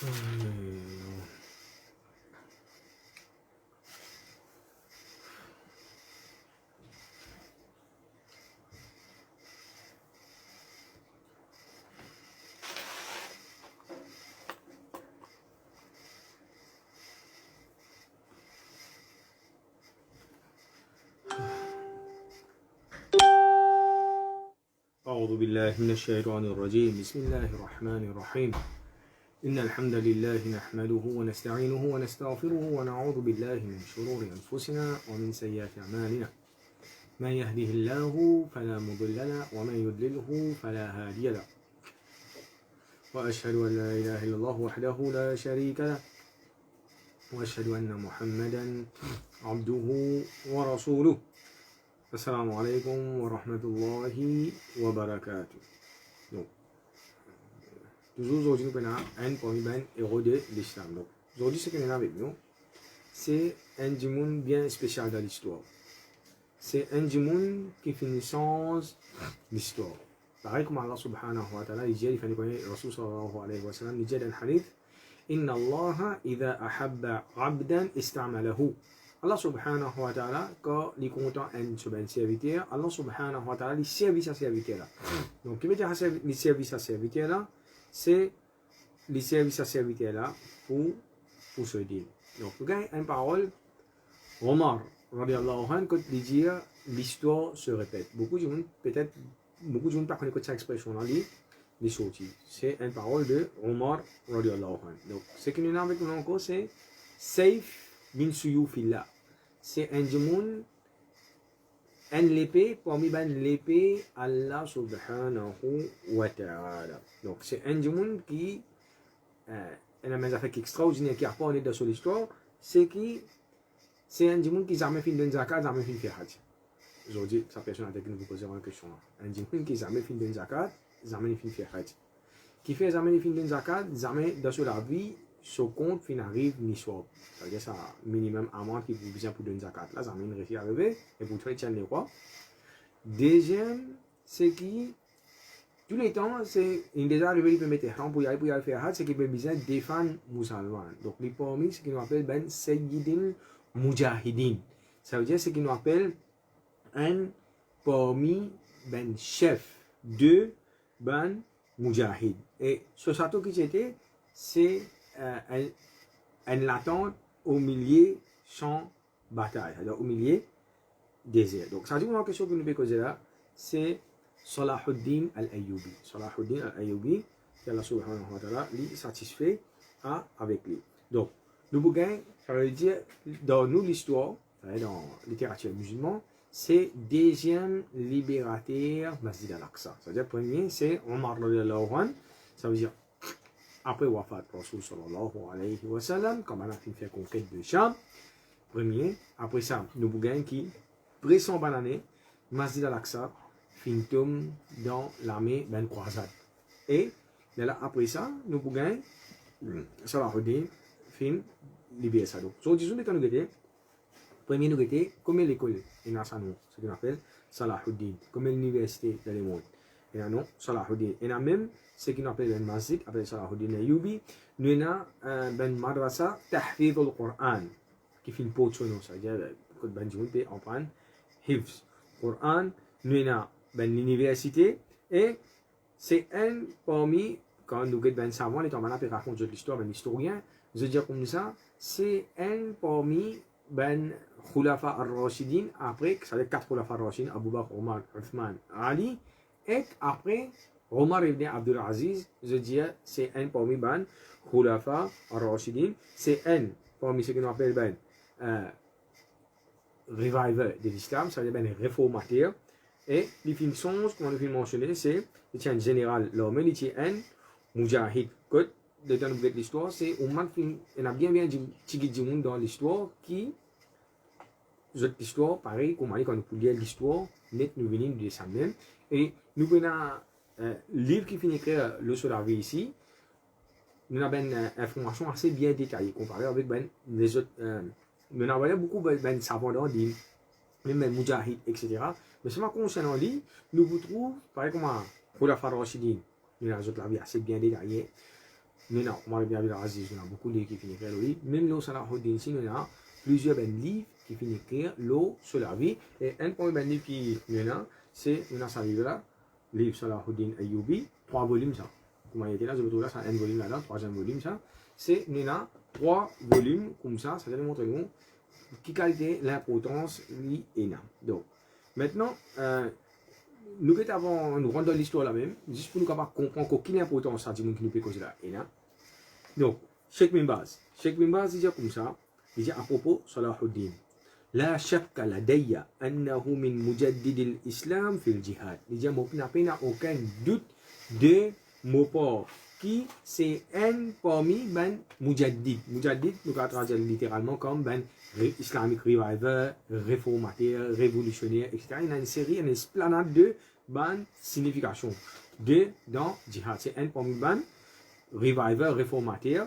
أعوذ بالله من الشيطان الرجيم بسم الله الرحمن الرحيم إن الحمد لله نحمده ونستعينه ونستغفره ونعوذ بالله من شرور أنفسنا ومن سيئات أعمالنا من يهده الله فلا مضل له ومن يضلله فلا هادي له وأشهد أن لا إله إلا الله وحده لا شريك له وأشهد أن محمدا عبده ورسوله Assalamu alaikum wa rahmatullahi wa barakatuh. Donc, toujours aujourd'hui, nous avons un parmi les héros de l'islam. Donc, aujourd'hui, ce que nous avons avec nous, c'est un djimoun bien spécial dans l'histoire. C'est un djimoun qui fait naissance l'histoire. Pareil comme Allah subhanahu wa ta'ala, il dit, il fait connaître Rasul sallallahu alayhi wa sallam, il dit dans le hadith, Inna Allah, idha ahabba abdan ista'malahu. Allah subhanahu wa ta'ala, quand il est content d'un serviteur, Allah subhanahu wa ta'ala, il servit sa serviteur là. Donc, qui veut dire il servit sa serviteur là, c'est il servit sa serviteur là pour se dire. Donc, vous avez une parole, Omar, radiallahu anhu, quand il dit l'histoire se répète. Beaucoup de gens, peut-être, beaucoup de gens ne connaissent pas cette expression là, les sorties. C'est une parole de Omar, radiallahu anhu. Donc, ce que nous avons avec nous encore, c'est Saif bin Suyufillah. C'est un djimoun, un l'épée, parmi l'épée, Allah subhanahu wa ta'ala. Donc, c'est un djimoun qui, un des affaires extraordinaires qui a pas dans son histoire, c'est un djimoun qui n'a jamais fait de zakat, jamais fait de hajj. Aujourd'hui, sa personne a dit que nous vous poserons une question. Un djimoun qui n'a jamais fait de zakat, jamais fait de hajj. Qui fait jamais fait de zakat, jamais dans la vie, ce compte fin arrive ni soit. Ça veut dire ça minimum amende qui vous besoin pour donner zakat. Là, ça m'a réussi à arriver et pour faire tiens les quoi. Deuxième, c'est qui tous les temps, c'est il déjà arrivé il peut mettre ihram pour y aller faire hajj, c'est qu'il peut besoin défendre musulman. Donc les parmi ce qu'on appelle ben sayyidil mujahidin. Ça veut dire ce qu'on appelle un parmi ben chef de ben mujahid. Et ce château qui était, c'est une latente au milieu champ bataille, c'est-à-dire au milieu désert. Donc, ça dit que la question que nous pouvons poser là, c'est Salahuddin al-Ayyubi. Salahuddin al-Ayyubi, que Allah subhanahu wa ta'ala lui satisfait avec lui. Donc, nous pouvons, ça veut dire, dans nous l'histoire, dans la littérature musulmane, c'est deuxième libérateur Masjid al-Aqsa. C'est-à-dire, premier, c'est Omar radiallahu anhu, ça veut dire après Wafat Rasul sallallahu alayhi wa sallam, comme on a fait conquête de Cham, premier, après ça, nous pouvons qui, pression banane, Masjid al-Aqsa, fin tombe dans l'armée ben croisade. Et là, après ça, nous pouvons, Salahuddin, fin libérer ça. Donc, so, disons que nous avons premier, nous avons comme l'école, il y a ça, ce qu'on appelle Salahuddin, comme l'université dans le monde. Et non, Salahuddin. Et même, ce qu'on appelle un masjid, appelle Salahuddin Ayyubi, nous avons ben madrasa tahfidh al-Qur'an, qui fait une potion, c'est-à-dire que ben Jimoun peut en prendre hifz. Qur'an, nous avons ben l'université, et c'est un parmi, quand nous avons ben savant, les temps maintenant, raconter l'histoire, ben historien, je veux dire comme ça, c'est un parmi ben Khulafa al-Rashidin, après, ça veut dire 4 Khulafa al-Rashidin, Abu Bakr, Omar, Uthman, Ali, et après, Omar ibn Abdul Aziz, je dis, c'est un parmi ben Khulafa al-Rashidin, c'est un parmi ce qu'on appelle ben revival de l'islam, ça veut dire ben réformateur. Et les fonctions, comme on a mentionné, c'est un général l'homme, il est un mujahid. Dans l'histoire, c'est Omar, il y a bien de dans l'histoire qui, l'histoire, pareil, comme on dit quand nous lire l'histoire, nous venons de ça même. Et nous avons un livre qui finit écrire le sur la vie ici. Nous avons une information assez bien détaillée comparée avec les autres. Nous avons beaucoup de savants dans l'île, même Mujahid, etc. Mais seulement concernant l'île, nous vous trouvons, pareil comme pour la Farashidine, nous avons la vie assez bien détaillée. nous avons Omar ibn Abdul Aziz, nous avons beaucoup de livres qui finissent écrire lui. Même l'eau Salahuddin, si nous avons plusieurs livres qui finissent écrire l'eau sur la vie. Et un point de livre qui nous avons, c'est nous avons ce livre-là, livre Salahuddin Ayyubi, 3 volumes ça. Comme il était là, je vous trouve là, c'est un volume là-dedans, 3e volume ça. C'est nous avons 3 volumes comme ça va nous montrer nous qui qualité l'importance li énorme. Donc, maintenant, nous avons nous rentrons dans l'histoire là même, juste pour nous capables comprendre quelle importance ça dit qui nous peut causer là énorme. Donc, Cheikh Bin Baz dit comme ça, il dit à propos Salahuddin. لا شك لدي أنه من مجدد الإسلام في الجهاد. Il dit il n'y a aucun doute de mon part qui c'est un parmi ben mujaddid. Mujaddid, nous allons traduire littéralement comme ben islamic reviver, réformateur, révolutionnaire, etc. Il y a une série, une esplanade de ben significations de dans jihad. C'est un parmi ben reviver, réformateur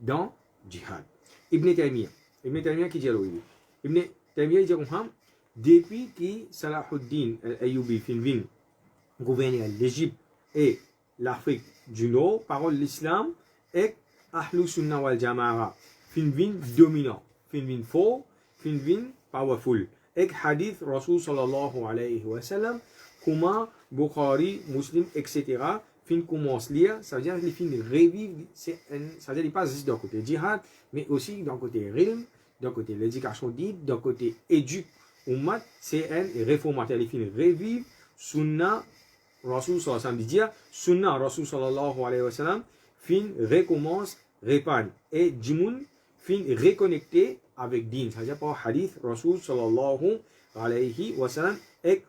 dans jihad. Ibn Taymiyyah qui dit alors Ibn Taymiyyah dit comme depuis que Salahuddin al-Ayyubi fin gouvernait l'Égypte et l'Afrique du Nord, parole l'islam et Ahlus Sunnah wal Jama'a fin dominant, fin fort, fin powerful. Et hadith Rasul sallallahu alayhi wa sallam, comment Bukhari, Muslim, etc. fin commence lire, ça veut dire les fins revivre, ça veut dire il passe juste d'un côté djihad, mais aussi d'un côté ilm, d'un côté l'éducation dite, d'un côté éduque, ummat, c'est un réformateur, les fins revivre, sunnah, Rasul sallallahu alayhi wa sallam, sunnah Rasul sallallahu alayhi wa sallam, fin recommence, répand, et Jimoun, fin reconnecté avec din, c'est-à-dire par hadith Rasul sallallahu alayhi wa sallam, et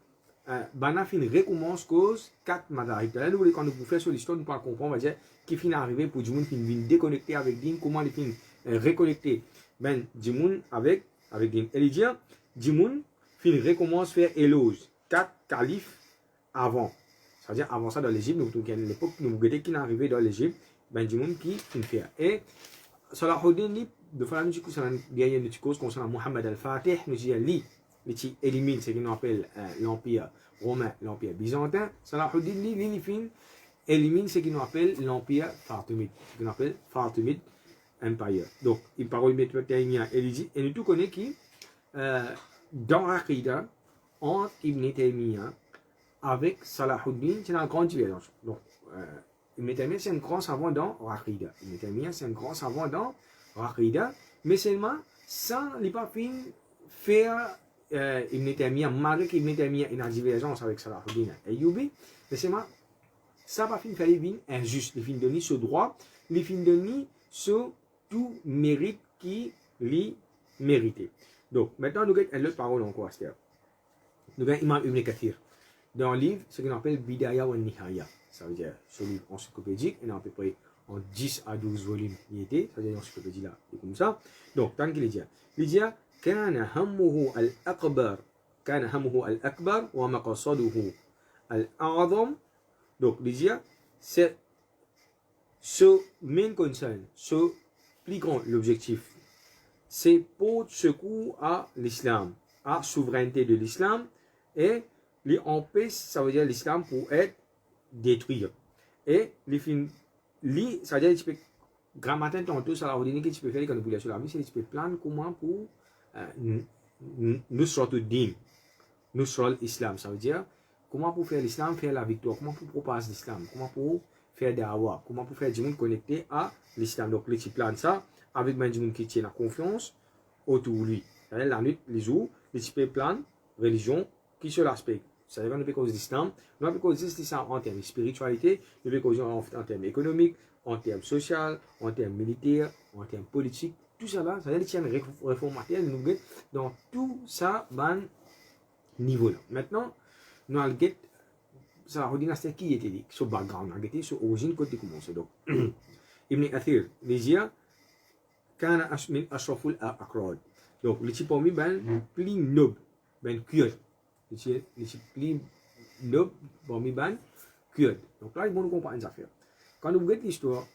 Bana fin recommence cause 4 madahib. Là, nous, quand nous pouvons faire sur l'histoire, nous pouvons comprendre, on va dire, qui fin arrivé pour Jimoun, fin déconnecté avec din, comment les fin reconnecter, ben, Jimoun avec din. Et il dit, Jimoun, fin recommence faire éloge, 4 califes avant. C'est-à-dire, avant ça, dans l'Égypte, nous, à l'époque, nous, qui est arrivé dans l'Égypte, ben, Jimoun qui fin fait. Et, Salahuddin, de fois, nous, il y a une cause concernant Muhammad al-Fatih, nous, il y a qui élimine ce qu'on appelle l'Empire romain, l'Empire byzantin. Salahuddin, lui, élimine ce qu'on appelle l'Empire Fatimide, ce qu'on appelle Fatimide Empire. Donc, il parle de Ibn Taymiyyah, et nous tous connaissons qui, dans l'Aqida, entre Ibn Taymiyyah avec Salahuddin, c'est une grande divergence. Donc, Ibn Taymiyyah, c'est un grand savant dans l'Aqida. Ibn Taymiyyah, c'est un grand savant dans l'Aqida, mais seulement, sans les pas faire Ibn Taymiyyah, malgré qu'Ibn Taymiyyah est en divergence avec Salahuddin Ayyubi, mais c'est moi, ça va faire les vignes injustes, les vignes donner ce droit, les vignes donner ce tout mérite qui les mérite. Donc, maintenant, nous avons une autre parole encore à faire. Nous avons Imam Ibn Kathir, dans un livre, ce qu'on appelle Bidaya wa Nihaya, ça veut dire ce livre encyclopédique, il y a à peu près en 10 à 12 volumes, ça veut dire l'encyclopédie là, et comme ça. Donc, tant qu'il dit, كان همه الأكبر ومقصده الأعظم. Donc, c'est ce main concern, ce plus grand l'objectif, c'est pour secours à l'islam, à la souveraineté de l'islam, et les empêche, ça veut dire l'islam pour être détruit. Et les films, ça veut dire tu peux grammatin tantôt, ça la que tu peux faire quand vous voulez sur la vie, c'est tu peux plaindre comment pour Nusratuddin, Nusrat l'Islam, ça veut dire comment pour faire l'Islam, faire la victoire, comment pour propager l'Islam, comment pour faire da'wah, comment pour faire du monde connecté à l'Islam. Donc, les petits plans ça avec du monde qui tient la confiance autour de lui. La nuit, les jours, les petits plans, religion, qui se l'aspect. Ça veut dire qu'on peut causer l'Islam, on peut causer l'Islam en termes de spiritualité, on peut causer en termes économiques, en termes sociaux, en termes militaires, en termes politiques. Tout ça là, ça veut dire qu'il y a un réformateur dans tout ça, ben, niveau-là. Maintenant, nous allons get ça va dire c'est qui était dit, ce background, on a get ce origine côté commencé. Donc, Ibn Kathir, les gens, quand min ashraful aqrad. Donc, les types parmi ben plus noble, ben kurd. Les types plus noble parmi ben kurd. Donc là, ils vont nous comprendre une affaire. Quand nous get l'histoire,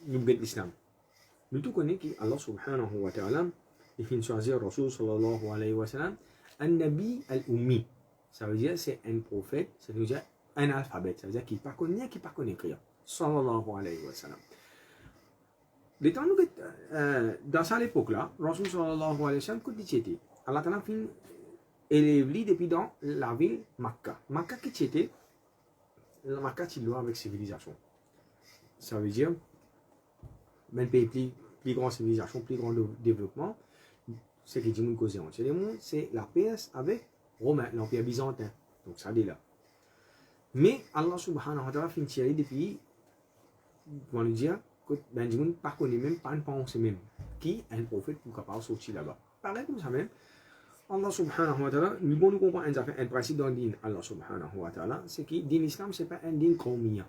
nous get l'islam. Nous tous connaissons qu'Allah subhanahu wa ta'ala, il fait choisir Rasul sallallahu alayhi wa sallam, un nabi al-ummi. Ça veut dire c'est un prophète, ça veut dire un alphabet, ça veut dire qu'il ne connaît rien. Sallallahu alayhi wa sallam. Dans cette époque-là, Rasul sallallahu alayhi wa sallam, qu'est-ce qu'il était? Allah ta'ala fin élève depuis dans la ville Makkah. Makkah qui était? Makkah est loin avec civilisation. Ça veut dire, même pays plus grande civilisation, plus grand développement, c'est qui dit cause entier du monde, c'est la Perse avec Romain, l'Empire byzantin. Donc ça dit là. Mais Allah subhanahu wa ta'ala fin tirer depuis, comment le dire, que ben du monde pas connaît même, pas penser même, qui est un prophète pour capable sortir là-bas. Pareil comme ça même, Allah subhanahu wa ta'ala, nous devons comprendre un principe dans le din, Allah subhanahu wa ta'ala, c'est que le din islam, c'est pas un din qawmiya,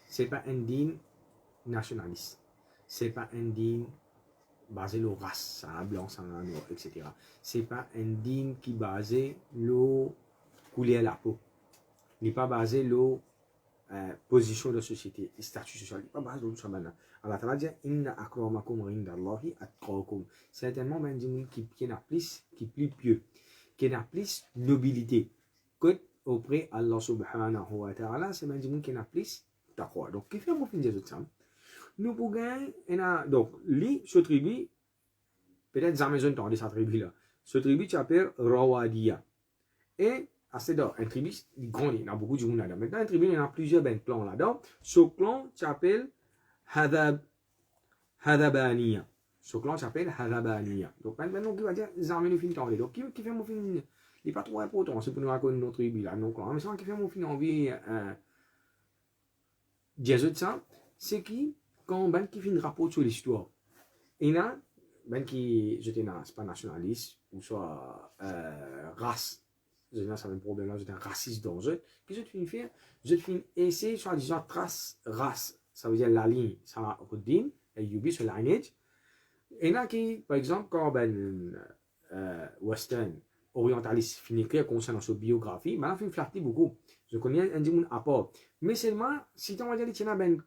c'est pas un din nationaliste, c'est pas un din basé sur la race, ça blanc, ça noir, etc. C'est pas un din qui basé sur couleur la peau, n'est pas basé sur position de société, statut social, n'est pas basé sur ça maintenant. Allah Ta'ala dit inna akramakum indallahi atqakum. Certainement ben dit qui n'a plus pieux, qui n'a plus nobilité que auprès Allah subhanahu wa ta'ala, c'est ben dit qui n'a plus taqwa. Donc qui fait mon fin de ça? Nous pour gagner donc lui ce tribu peut-être jamais entendu cette tribu là. Ce tribu s'appelle Rawadiya. Et à ce temps, un tribu grand, il y a beaucoup de gens là-dedans. Maintenant, un tribu, il y a plusieurs clans là-dedans. Ce clan s'appelle Hadabaniya. Ce clan s'appelle Hadabaniya. Donc maintenant, qui va dire, jamais nous finissons. Donc qui fait mon fin, il n'est pas trop important, c'est pour nous raconter notre tribu là, non clan. Mais ça qui fait mon fin envie, dire ça, c'est qui, quand ben qui fait un rapport sur l'histoire, il y a ben qui, je dis, c'est pas nationaliste, ou soit race. Je n'ai pas un problème là, j'étais un raciste dans eux. Qu'est-ce que je fais? Je fais essayer, soit disant trace race, ça veut dire la ligne, ça va au din, et yubi sur lineage. Et là, qui, par exemple, quand ben western, orientaliste, finit écrire concernant sa biographie, ben, il flatte beaucoup. Je connais un dimanche à part. Mais seulement, si on va dire qu'il y a ben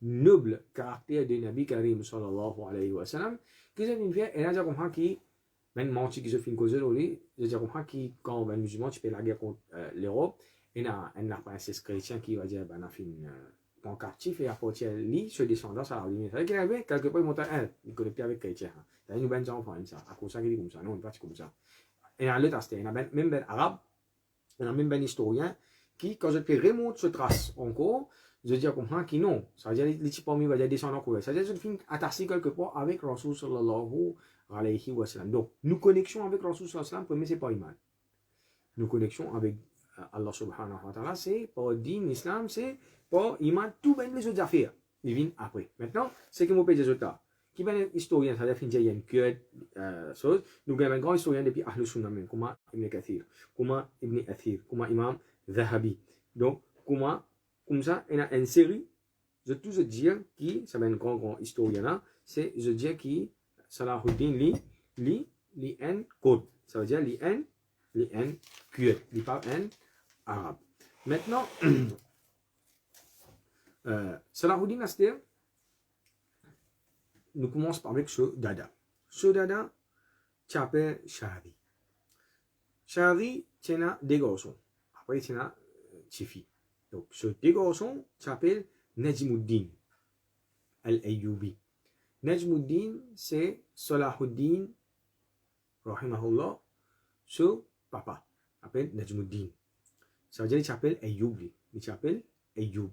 noble caractère de Nabi Karim sallallahu alayhi wa sallam, qu'est-ce que je fais? Et là, je comprends qu'il même menti qui se fait une cause de lui, je veux dire qui quand ben musulman tu fais la guerre contre l'Europe, et là une princesse chrétien qui va dire ben a fait ton captif et apporter lui ce descendant ça lui mais qu'il avait quelque part il monte elle il connecté avec chrétien ça nous ben enfants ça à cause ça qui dit comme ça non pas comme ça et dans l'autre aspect il y a même ben arabe il y a même ben historien qui quand je fais remonte ce trace encore je veux dire comprendre qui non ça veut dire les types parmi va dire descendants quoi ça veut dire je fais attaché quelque part avec Rasul sallallahu alayhi wa sallam. Donc, nous connexions avec Rasul sallallahu alayhi wa sallam, premier c'est pas iman. Nous connexions avec Allah subhanahu wa ta'ala, c'est pas din islam, c'est pas iman, tout ben les autres affaires. Ils viennent après. Maintenant, c'est que mon père des autres qui ben historien, ça veut dire qu'il y a une queue, chose. Nous avons un grand historien depuis Ahlus Sunnah, comme Ibn Kathir, comme Ibn Athir, comme Imam Zahabi. Donc, comme ça, il y a une série, je tout se dire qui, ça va un grand historien là, c'est je dis qui Salahuddin li en code. Ça veut dire li en cuir. Li parle en arabe. Maintenant, Salahuddin Astir, nous commençons avec ce dada. Ce dada, tu appelles Shahri. Shahri, tu as des garçons. Après, tu as Tifi. Donc, ce deux garçons, tu appelles Najmuddin al-Ayyubi. Najmuddin, c'est Salahuddin, rahimahullah, ce papa, appelle Najmuddin. Ça veut dire qu'il s'appelle Ayyub, il s'appelle Ayyub.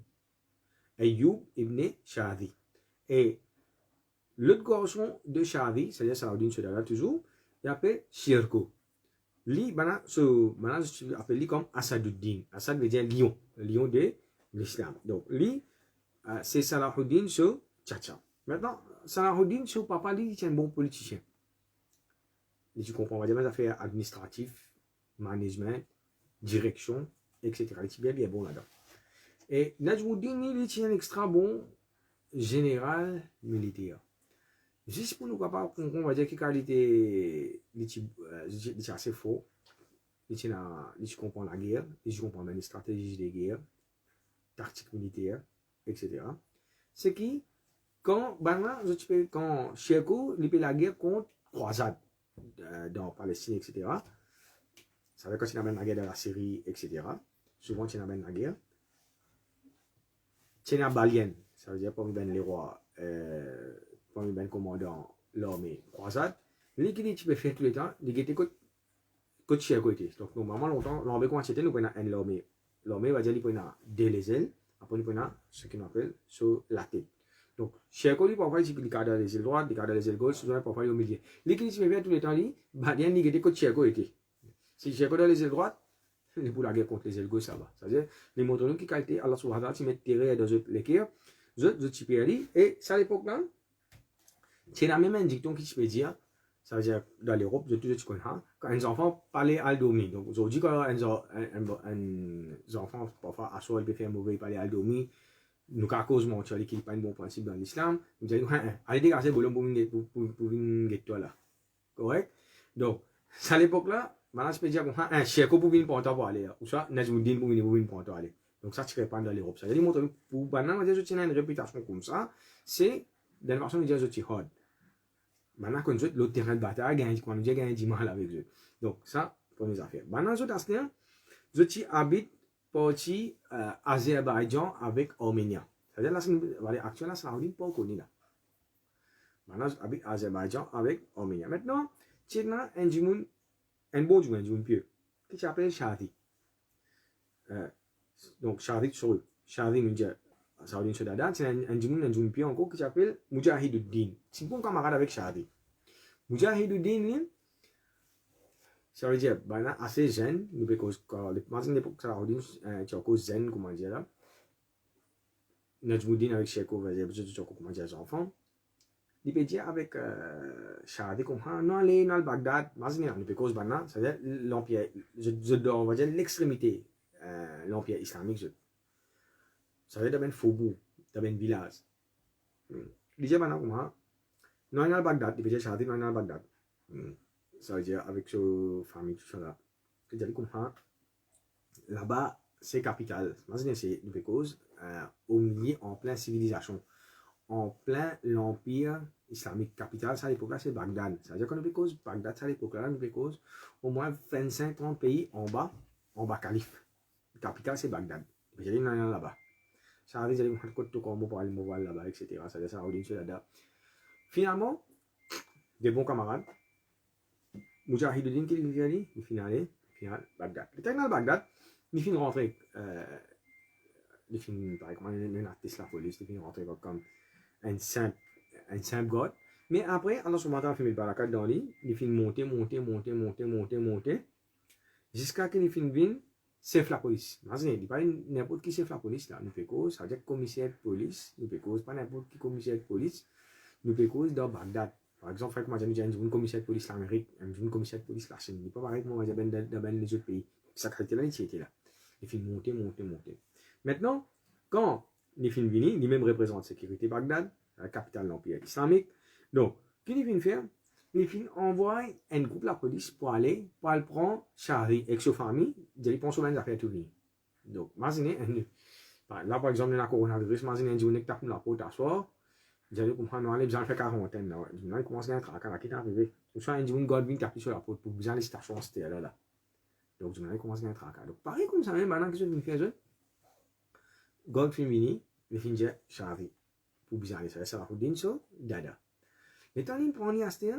Ayyub ibn Shadi. Et l'autre garçon de Shadi, c'est-à-dire Salahuddin Sudara toujours, il s'appelle Shirko. Lui, je appelle lui comme Asaduddin. Asad veut dire lion, le lion de l'islam. Donc, lui, c'est Salahuddin ce Tchatcha. Maintenant, Salahuddin, son papa, lui, c'est un bon politicien. Et tu comprends, on va dire des affaires administratives, management, direction, etc. Il est bien bon là-dedans. Et Najmuddin, il est un extra bon général militaire. Juste pour nous capables, on va dire qu'il était assez fort. Il comprend la guerre, il comprend les stratégies de guerre, tactique militaire, etc. C'est qui quand Shirko il fait la guerre contre croisade dans Palestine, etc. Ça veut dire quand il amène la guerre dans la Syrie, etc. Souvent, il amène la guerre. Il y a Balien, ça veut dire parmi les rois parmi ben commandant l'armée croisade, lui qui dit tu peux faire tout le temps, il était côté chez côté. Donc normalement longtemps l'armée quand c'était nous prenons une l'armée va dire il prend deux les ailes, après il prend ce qu'on appelle sur la tête. Donc chez côté parfois il garde les ailes droites, il garde les ailes gauches, parfois il au milieu. Lui qui dit tu peux faire tout le temps lui, bah bien il était côté chez côté. Si chez côté les ailes droites, il pour la guerre contre les ailes gauches ça va. C'est-à-dire les montrons qui qualité Allah subhanahu wa ta'ala met terre dans l'équerre, je tu peux aller et ça à l'époque là c'est la même dicton qui se peut dire, ça veut dire dans l'Europe, de tout ce qu'on a, quand un enfant parlait à dormir. Donc aujourd'hui, quand un enfant parfois à soi, il peut faire mauvais parler à dormir, nous à cause mon qui n'est pas un bon principe dans l'islam, nous disons, allez dégager le bonhomme pour venir toi là. Correct? Donc, ça à l'époque là, maintenant je peux dire, un chèque pour venir pour toi aller, ou soit Najmuddin pour venir pour toi aller. Donc ça, tu ne pas dans l'Europe. Ça veut dire, pour maintenant, je tiens une réputation comme ça, c'est dans la façon de dire, je suis hard. Maintenant, quand l'autre terrain de bataille, quand nous avons du mal avec eux. Donc, ça, première affaire. Maintenant, je habite parti Azerbaïdjan avec Arménie. C'est-à-dire, là, actuellement, ça n'a pas connu là. Maintenant, j'habite Azerbaïdjan avec Arménie. Maintenant, tu as un bon jour, un jour pieux, qui s'appelle Shadi. Donc, Shadi, nous dit, Saoudien Sudada, c'est un jour pieux encore qui s'appelle Mujahiduddin. C'est un bon camarade avec Shadi. Mujahiduddin, ça veut dire, assez jeune, nous parce que l'époque saoudienne, tu as encore zen, comment dire là. Najmuddin avec Cheikh, tu as comment dire les enfants. Il peut dire avec Shadi, comme non, aller dans le Bagdad, nous parce que ça veut dire l'empire, on va dire l'extrémité, l'empire islamique. Ça veut dire dans un faubourg, dans un village. Il dit maintenant comment non, il y a le Bagdad, il peut dire Shadi, non, il y a le Bagdad. Ça veut dire avec sa famille, tout ça là. Il dit comme ça, là-bas, c'est capital. Imaginez, c'est une cause au milieu, en pleine civilisation, en plein l'empire islamique. Capital, ça à l'époque là, c'est Bagdad. Ça veut dire qu'on a cause Bagdad, ça à l'époque là, nous cause au moins 25-30 pays en bas calife. Capital, c'est Bagdad. Il peut dire là-bas. Ça veut dire qu'on a tout comme pour aller me voir là-bas, etc. Ça veut dire ça, on dit là-bas. Finalement, des bons camarades. Mujahiduddin qui dit, il finit Bagdad. Le terminal Bagdad, il finit rentrer, il finit par exemple un artiste la police, il finit rentrer comme un simple god. Mais après, alors ce matin, il finit par la carte dans lui, il finit monter, jusqu'à qu'il finit venir, chef la police. Imaginez, il n'y a pas n'importe qui chef la police là, nous fait cause, ça veut dire commissaire de police, nous fait cause, pas n'importe qui commissaire de police, nous fait cause dans Bagdad. Par exemple, frère, moi, j'ai un commissaire de police l'Amérique, un commissaire de police la Chine. Il n'est pas pareil que moi, j'ai dans les autres pays. Ça qualité-là, il était là. Il fait monter. Maintenant, quand les films viennent, ils même représentent la sécurité Bagdad, la capitale de l'Empire islamique. Donc, qu'est-ce qu'ils viennent faire? Les films envoient un groupe de la police pour aller prendre Charlie avec sa famille, ils pensent aux affaires tout venir. Donc, imaginez, là, par exemple, dans la coronavirus, imaginez un jour, on tape la porte à soir. J'avais compris, nous allons besoin de faire quarantaine. Nous allons commencer à être à qui est arrivé. Nous sommes un jour, une godwin tape sur la porte pour besoin de stations, c'était là. Donc, nous allons commencer à être à qui. Donc, pareil comme ça, même maintenant que je viens de faire, God féminin, le film de Charlie. Pour besoin de ça va vous dire ça, dada. Les temps, il prend l'Astéa,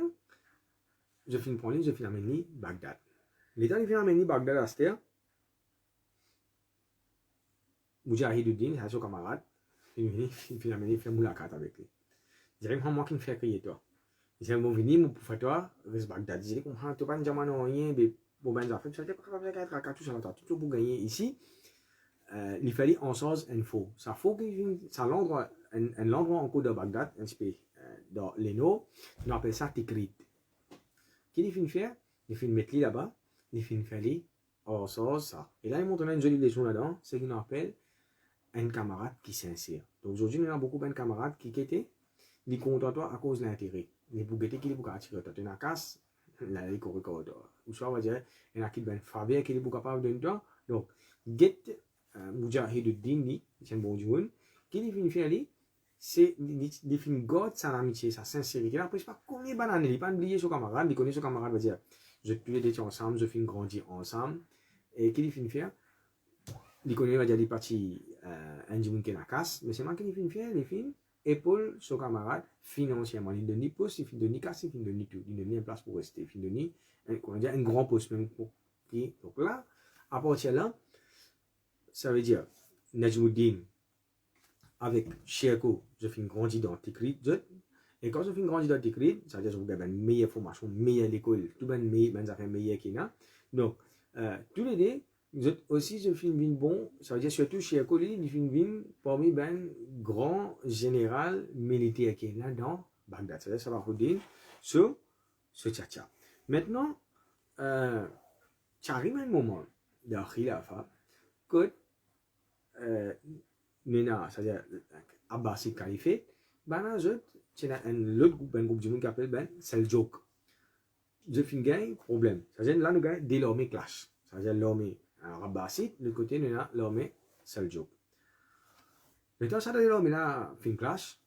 je finis prendre je finis amener Bagdad. Les temps, il vient amener Bagdad à Astéa, Mujahiduddin, c'est son camarade, il vient amener faire moulakat avec lui. Je dirais, moi qui me fais crier toi. Je dirais, bon, venir pour faire toi, reste Bagdad. Je dirais, comment tu pas jamais rien, mais bon, ben, ça fait, ça veut dire, tout pour gagner ici. Il fallait en sorte une faux. Ça faut que ça l'endroit, un endroit en cours de Bagdad, un peu dans les nord, on appelle ça Tikrit. Qu'est-ce qu'il fait? Il fait mettre là-bas, il fait faire en sorte ça. Et là, il montre une jolie leçon là-dedans, c'est qu'on appelle un camarade qui s'insère. Donc aujourd'hui, nous avons beaucoup de camarades qui étaient les contre toi à cause de l'intérêt. Les bougettes qui les bougettes attirent toi. Tu as casse, là, les correcteurs. Ou soit, on va dire, il y a qui ben faveur qui les bougettes pas de toi. Donc, get Mujahiduddin, c'est un bon jour. Qui les finit faire c'est les finit God, sa amitié, sa sincérité. Après, je ne sais pas combien de bananes, il n'est pas oublié son camarade, il connaît son camarade, va dire, je tous les ensemble, je finis grandir ensemble. Et qui les finit faire? Il connaît, va dire, des parties, un jour qui est la casse, mais c'est moi qui les finit faire, les films. épaule son camarade financièrement. Il donne ni poste, il donne ni casse, il donne ni tout. Il donne ni une place pour rester. Il donne ni un grand poste même pour qui. Donc là, à partir de là, ça veut dire Najmuddin avec Cherko, je fais une grande dans Tikrit. Et quand je fais une grande dans Tikrit, ça veut dire que je vais une meilleure formation, meilleure école, tout ben meilleure, affaires meilleures qu'il y a. Donc, tous les deux, aussi je fais une bon, ça veut dire surtout Cherko, il fait une parmi ben grand général militaire qu'il y a dans Bagdad. C'est-à-dire Salahuddin, ce tchatcha. Maintenant, ça arrive un moment dans Khilafa que c'est-à-dire Abbasid Califate, ben là, il y a un groupe de monde qui appelle Ben Seljuk. Je fais un problème. C'est-à-dire là, nous avons des l'armée clash. C'est-à-dire l'armée Abbasid, de l'autre côté, nous avons l'armée Seljuk. Maintenant, ça, l'armée là, fait une clash.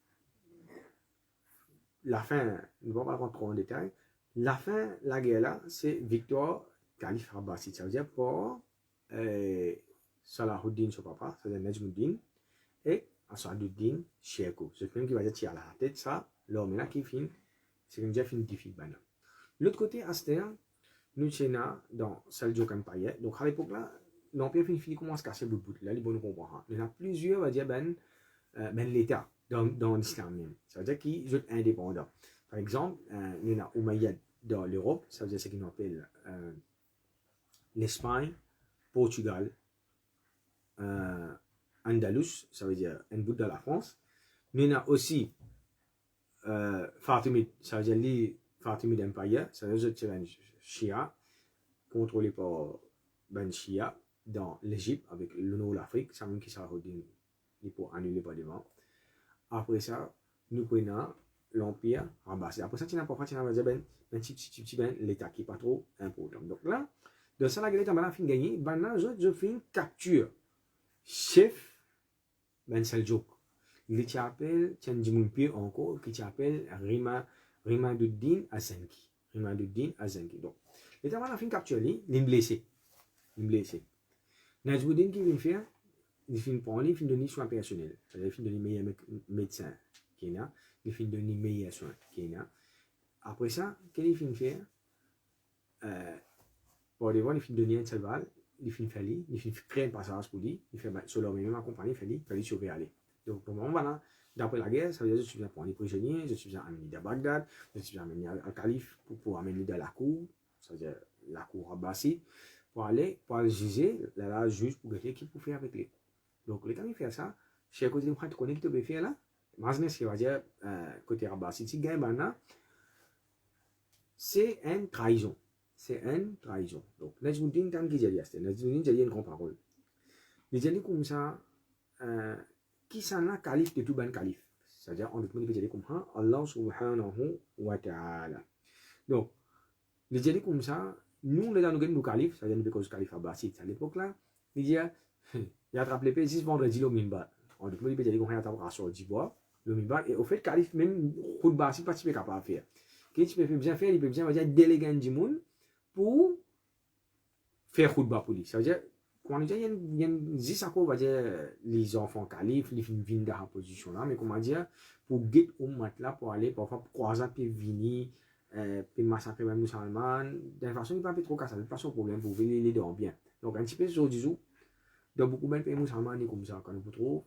La fin, nous ne allons pas rentrer trop en détail. La fin, la guerre là, c'est victoire Calife Abbasid. Ça veut dire pour Salahuddin, son papa, c'est-à-dire Najmuddin, et Asaduddin Cherko. C'est même qui va dire à la tête ça, l'homme là qui finit, c'est une déjà une difficile. L'autre côté, Aster, nous sommes dans Seljuk Empire. Donc à l'époque là, l'empire finit commence à casser bout de bout. Là, les bonnes comprendre. Il y en a plusieurs, on va dire, l'État dans l'islam même. Ça veut dire qu'ils sont indépendants. Par exemple, il y en a Umayyad dans l'Europe, ça veut dire ce qu'on appelle l'Espagne, Portugal, Andalus, ça veut dire un bout de la France. Nous avons aussi Fatimid, ça veut dire les Fatimid Empire, ça veut dire que c'est un Shia, contrôlé par Ben Shia dans l'Égypte avec le nord de l'Afrique, ça même qui s'est redit pour annuler par devant. Après ça, nous prenons l'Empire Abbasid. Après ça, tu n'as pas fait l'État qui n'est pas trop important. Donc là, de ça, la guerre est en fin de gagner. Maintenant, je fais une capture. Chef Ben Seljuk. Il s'appelle Tchandjimunpi encore, qui s'appelle Rimaduddin Azenki. Rimaduddin Azenki. Donc, l'État a fait une capture, il est blessé. Najmuddin qui vient faire, il finit prendre, il finit donner soins personnels. C'est-à-dire, il finit donner meilleurs médecins qu'il y a, il finit donner meilleurs soins qu'il y a. Après ça, qu'est-ce qu'il finit faire? Pour les voir, il finit donner un cheval. Il finit faire lui, il finit créer un passage pour lui, il fait sur leur même accompagné, il fait lui sauver aller. Donc, pour le moment, voilà, d'après la guerre, ça veut dire que je suis venu prendre les prisonniers, je suis venu amener à Bagdad, je suis venu amener au calife pour amener dans la cour, c'est-à-dire la cour Abbasid, pour aller juger, la juge pour regarder qui peut faire avec lui. Donc, le temps de faire ça, chez le côté de tu connais qui peut faire là, maintenant, ce qui va dire côté Abbasid, si gagne maintenant, c'est une trahison. C'est une trahison. Donc, Najmuddin tam qui dit Najmuddin dit une grande parole. Il dit comme ça, qui s'en a calife de tout ban calife. C'est-à-dire, on peut dire comme ça, Allah subhanahu wa ta'ala. Donc, il dit comme ça, nous, les gens nous gagnons nos califes, c'est-à-dire nous avons calife Abbasid. À l'époque là, il dit, il a attrapé les pays vendredi le minbar. On peut dire qu'on a attrapé à sortir du bois, le minbar, et au fait, calife même, Khutba, c'est pas si capable de faire. Qu'est-ce qu'il peut bien faire? Il peut bien déléguer du monde pour faire khutba pour lui. Ça veut dire, quand il y a une zisako, va dire, les enfants califes, les viennent dans la position là, mais comment dire, pour guider au mat là, pour aller, parfois, croiser, puis venir, puis massacrer les musulmans, d'une façon, il ne peut pas trop casser, c'est pas son problème, pour venir les deux bien. Donc, un petit peu sur du dans beaucoup de pays musulmans, c'est comme ça, quand on peut trop,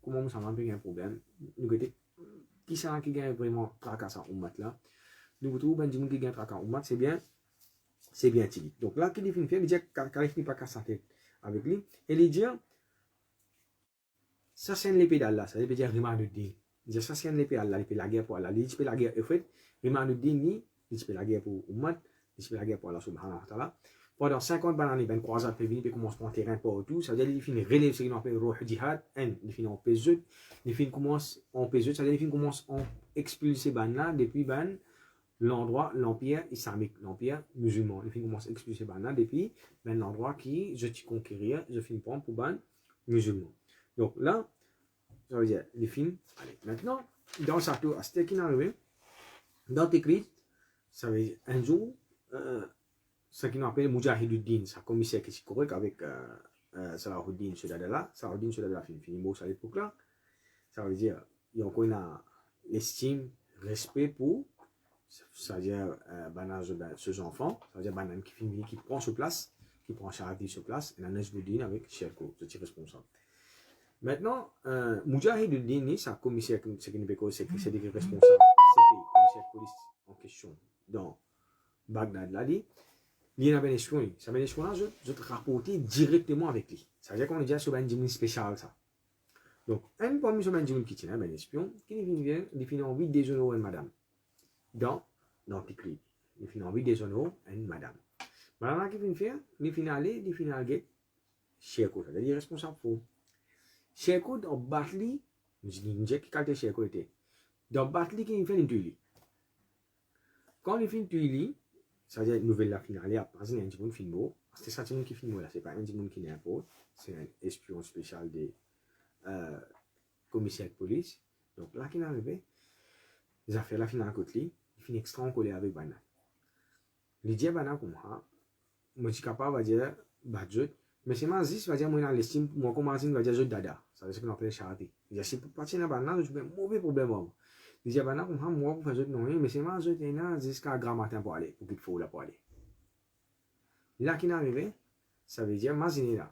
comment musulmans peut un problème, nous côté, qui c'est qui gagne vraiment tracasse au mat là, nous trouvons ben qui gagne tracasse au mat, c'est bien typique. Donc là, qu'il finit faire, il dit qu'il n'est pas cassé la tête avec lui, et il dit, ça c'est l'épée d'Allah, ça veut dire Rimaduddin. Il dit, ça c'est l'épée d'Allah, l'épée de la guerre pour Allah. Il dit, la guerre est faite, Rimaduddin, il dit, la guerre pour Ummat, il dit, la guerre pour Allah subhanahu wa ta'ala. Pendant 50 années, ben croisade peut venir, puis commence à terrain partout, ça veut dire, il finit relève ce qu'on appelle Ruh Jihad, il finit en P2, il finit commence en P2, ça veut dire, il finit commence à expulser ben là, depuis ben, l'endroit, l'empire islamique, l'empire musulman. Il finit commence à expulser ben là, depuis ben l'endroit qui, je t'y conquérir, je finis prendre pour ben musulman. Donc là, ça veut dire, les films, allez, maintenant, dans sa tour, c'était qui est arrivé, dans tes cris, ça veut dire, un jour, ce qu'on appelle Mujahiduddin, sa commissaire qui est correct avec Salahuddin Sudadala, Salahuddin Sudadala fini beau à l'époque là, Ça veut dire, il y a l'estime, respect pour, ça veut dire, ces enfants, ça veut dire, banane qui prend sur place, qui prend charité sur place, et la Najmuddin avec Sherko, c'est responsable. Maintenant, Mujahiduddin, ça commissaire, c'est des responsables, c'est des commissaires police en question dans Bagdad, là, dit, il y a un espion, ça veut dire, je te rapporter directement avec lui. Ça veut dire qu'on est déjà sur un djinn spécial, ça. Donc, un parmi ces gens qui tient un espion, qui définit envie des honneurs et madame. Dans l'article, il définit envie des honneurs et madame. Madame, qui vient faire, il finit aller, il finit aller, Sherko, c'est-à-dire responsable pour. Sherko, dans Batli, je dis qui qualité Sherko était. Dans Batli, qui fait une tuile. Quand il fait une tuile, ça veut dire une nouvelle la finale, après, c'est un petit film. C'est ça qui filme là, c'est pas un petit qui n'est pas, c'est un espion spécial des commissaire de police. Donc là, qui est arrivé, ils ont fait la finale à côté, il finit extrêmement collé avec Bana. Il dit à Bana comme ça, moi je suis capable de dire, mais c'est ma zis, va dire, moi dans l'estime, moi comme Martin va dire, je dada. Ça veut dire ce qu'on appelle charité. Il dit, si pour partir dans Bana, je vais un mauvais problème. Il dit à Bana comme ça, moi pour faire je non, mais c'est ma zis, jusqu'à grand matin pour aller, pour qu'il faut là pour aller. Là, qui est arrivé, ça veut dire, ma zine là.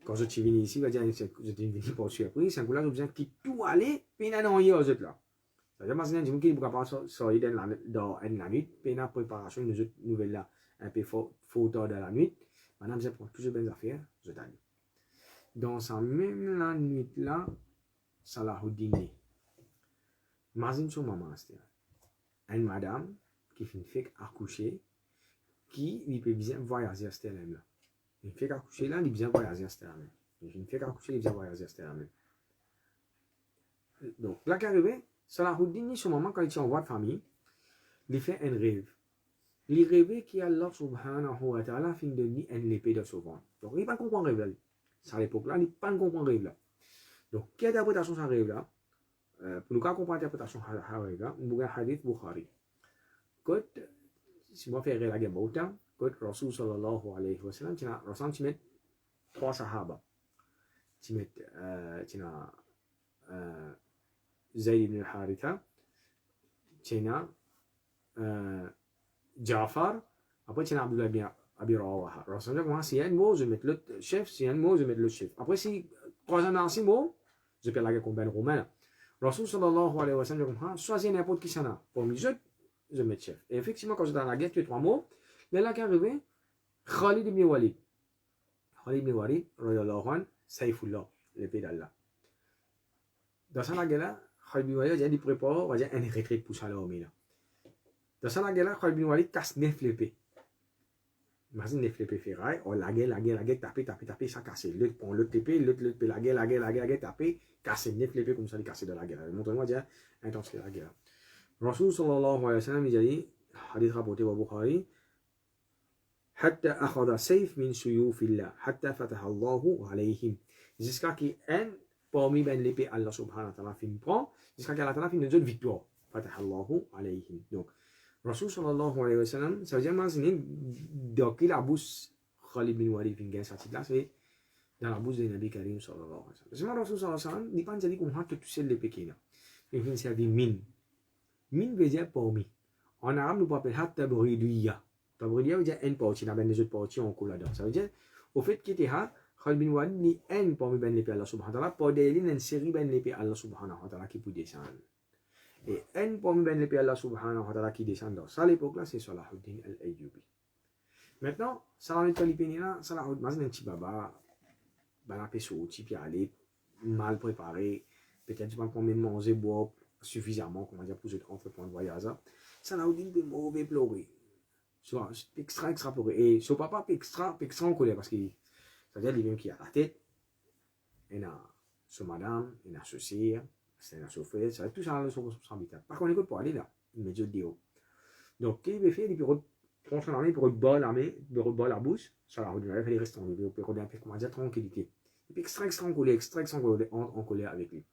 Quand je suis venu ici, je suis venu pour surprise, c'est un coup là, je besoin de tout aller, puis il y a un aux autres là. C'est-à-dire, moi, je ne peux pas sortir dans la nuit, puis la préparation de nouvelles là, un peu faux tard dans la nuit. Maintenant, je prends toujours bien affaires, je t'en dis. Dans sa même la nuit là, Salahuddin, imagine son maman, c'est une madame qui fait accoucher, qui lui peut bien voyager à cette là. Il fait accoucher là, il vient voyager à cette là. Il fait accoucher, il vient voyager à cette là. Donc, là qui est arrivé, Salahuddin, son maman, quand il est en voie de famille, il fait un rêve. Il rêve qu'Allah subhanahu wa ta'ala fin de nuit une épée dans son ventre. Donc, il n'a pas compris le rêve là. C'est à l'époque là, il n'a pas compris le rêve là. Donc, quelle interprétation de ce rêve là? Pour nous comprendre l'interprétation de ce rêve là, nous avons un hadith Bukhari. Quand, si moi fais la guerre autant, quand Rasul sallallahu alayhi wa sallam, Rasul tu mets 3 sahaba. Tu mets, Zayd ibn al-Haritha, tu as Jafar, après tu as Abdullah ibn Abi Rawaha. Rasul dit, si il y a un mot, je mets le chef, si il y a un mot, je mets le chef. Après, si 3 mots, je peux la guerre contre les Romains. Rasul sallallahu alayhi wa sallam dit, choisis n'importe qui ça n'a. Pour moi, je mets chef. Et effectivement, quand je dans la guerre, tu as 3 mots. Mais là, qui est arrivé, Khalid ibn Walid. Khalid ibn Walid, radiyallahu anhu, Saifullah, l'épée d'Allah. Dans cette guerre-là, Khalid ibn Walid a dit prépare, on va dire une retraite pour ça l'armée là. Dans cette guerre-là, Khalid ibn Walid casse 9 épées. Imagine 9 épées ferrailles, on la guerre, taper, ça casse. L'autre prend l'autre épée, l'autre la guerre, taper, casser 9 épées comme ça, il casse dans la guerre. Montre-moi dire intensité de la guerre. Rasul sallallahu alayhi wa sallam, il a dit, hadith rapporté par Bukhari, حتى أخذ سيف من سيوف الله حتى فتح الله عليهم. Jusqu'à qu'il y ait parmi ben l'épée Allah subhanahu wa ta'ala fin prend, jusqu'à qu'Allah ta'ala fin de donne victoire. فتح الله عليهم. Donc, Rasul sallallahu alayhi wa sallam, ça veut dire, imaginer, dans quelle la bouche Khalid bin Walid fin gagne cette là, c'est dans la bouche de Nabi Karim sallallahu alayhi wa sallam. Parce que Rasul sallallahu alayhi wa sallam, il pense qu'on a tout seul l'épée qui est là. Il fin servir mine. Mine veut dire parmi. En arabe, nous appelons hatta buridiya. Tabridia veut dire une partie, dans les autres parties on coule là-dedans. Ça veut dire, au fait qu'il était là, Khalid bin Walid ni un parmi ben l'épée Allah subhanahu wa ta'ala, pour délier une série ben l'épée Allah subhanahu wa ta'ala qui peut descendre. Et un parmi ben l'épée Allah subhanahu wa ta'ala qui descend dans ça, l'époque là, c'est Salahuddin al-Ayyubi. Maintenant, Salahuddin al-Ayyubi là, Salahuddin, c'est un petit baba, ben la pécho, puis aller, mal préparé, peut-être tu vas pas même manger, boire suffisamment, comment dire, pour être entreprendre le voyage. Salahuddin peut mauvais pleurer. Soit extra pour et son papa extra en colère parce que c'est-à-dire il vient qui a la tête et a son madame et a ceci c'est un chauffeur ça tout ça a son responsabilité par contre il peut pas aller là il met de haut donc qu'est-ce qu'il veut faire il peut prendre son armée pour rebattre l'armée pour la bouche ça la redonne il reste en il peut redonner comment dire tranquillité il peut extra en colère avec lui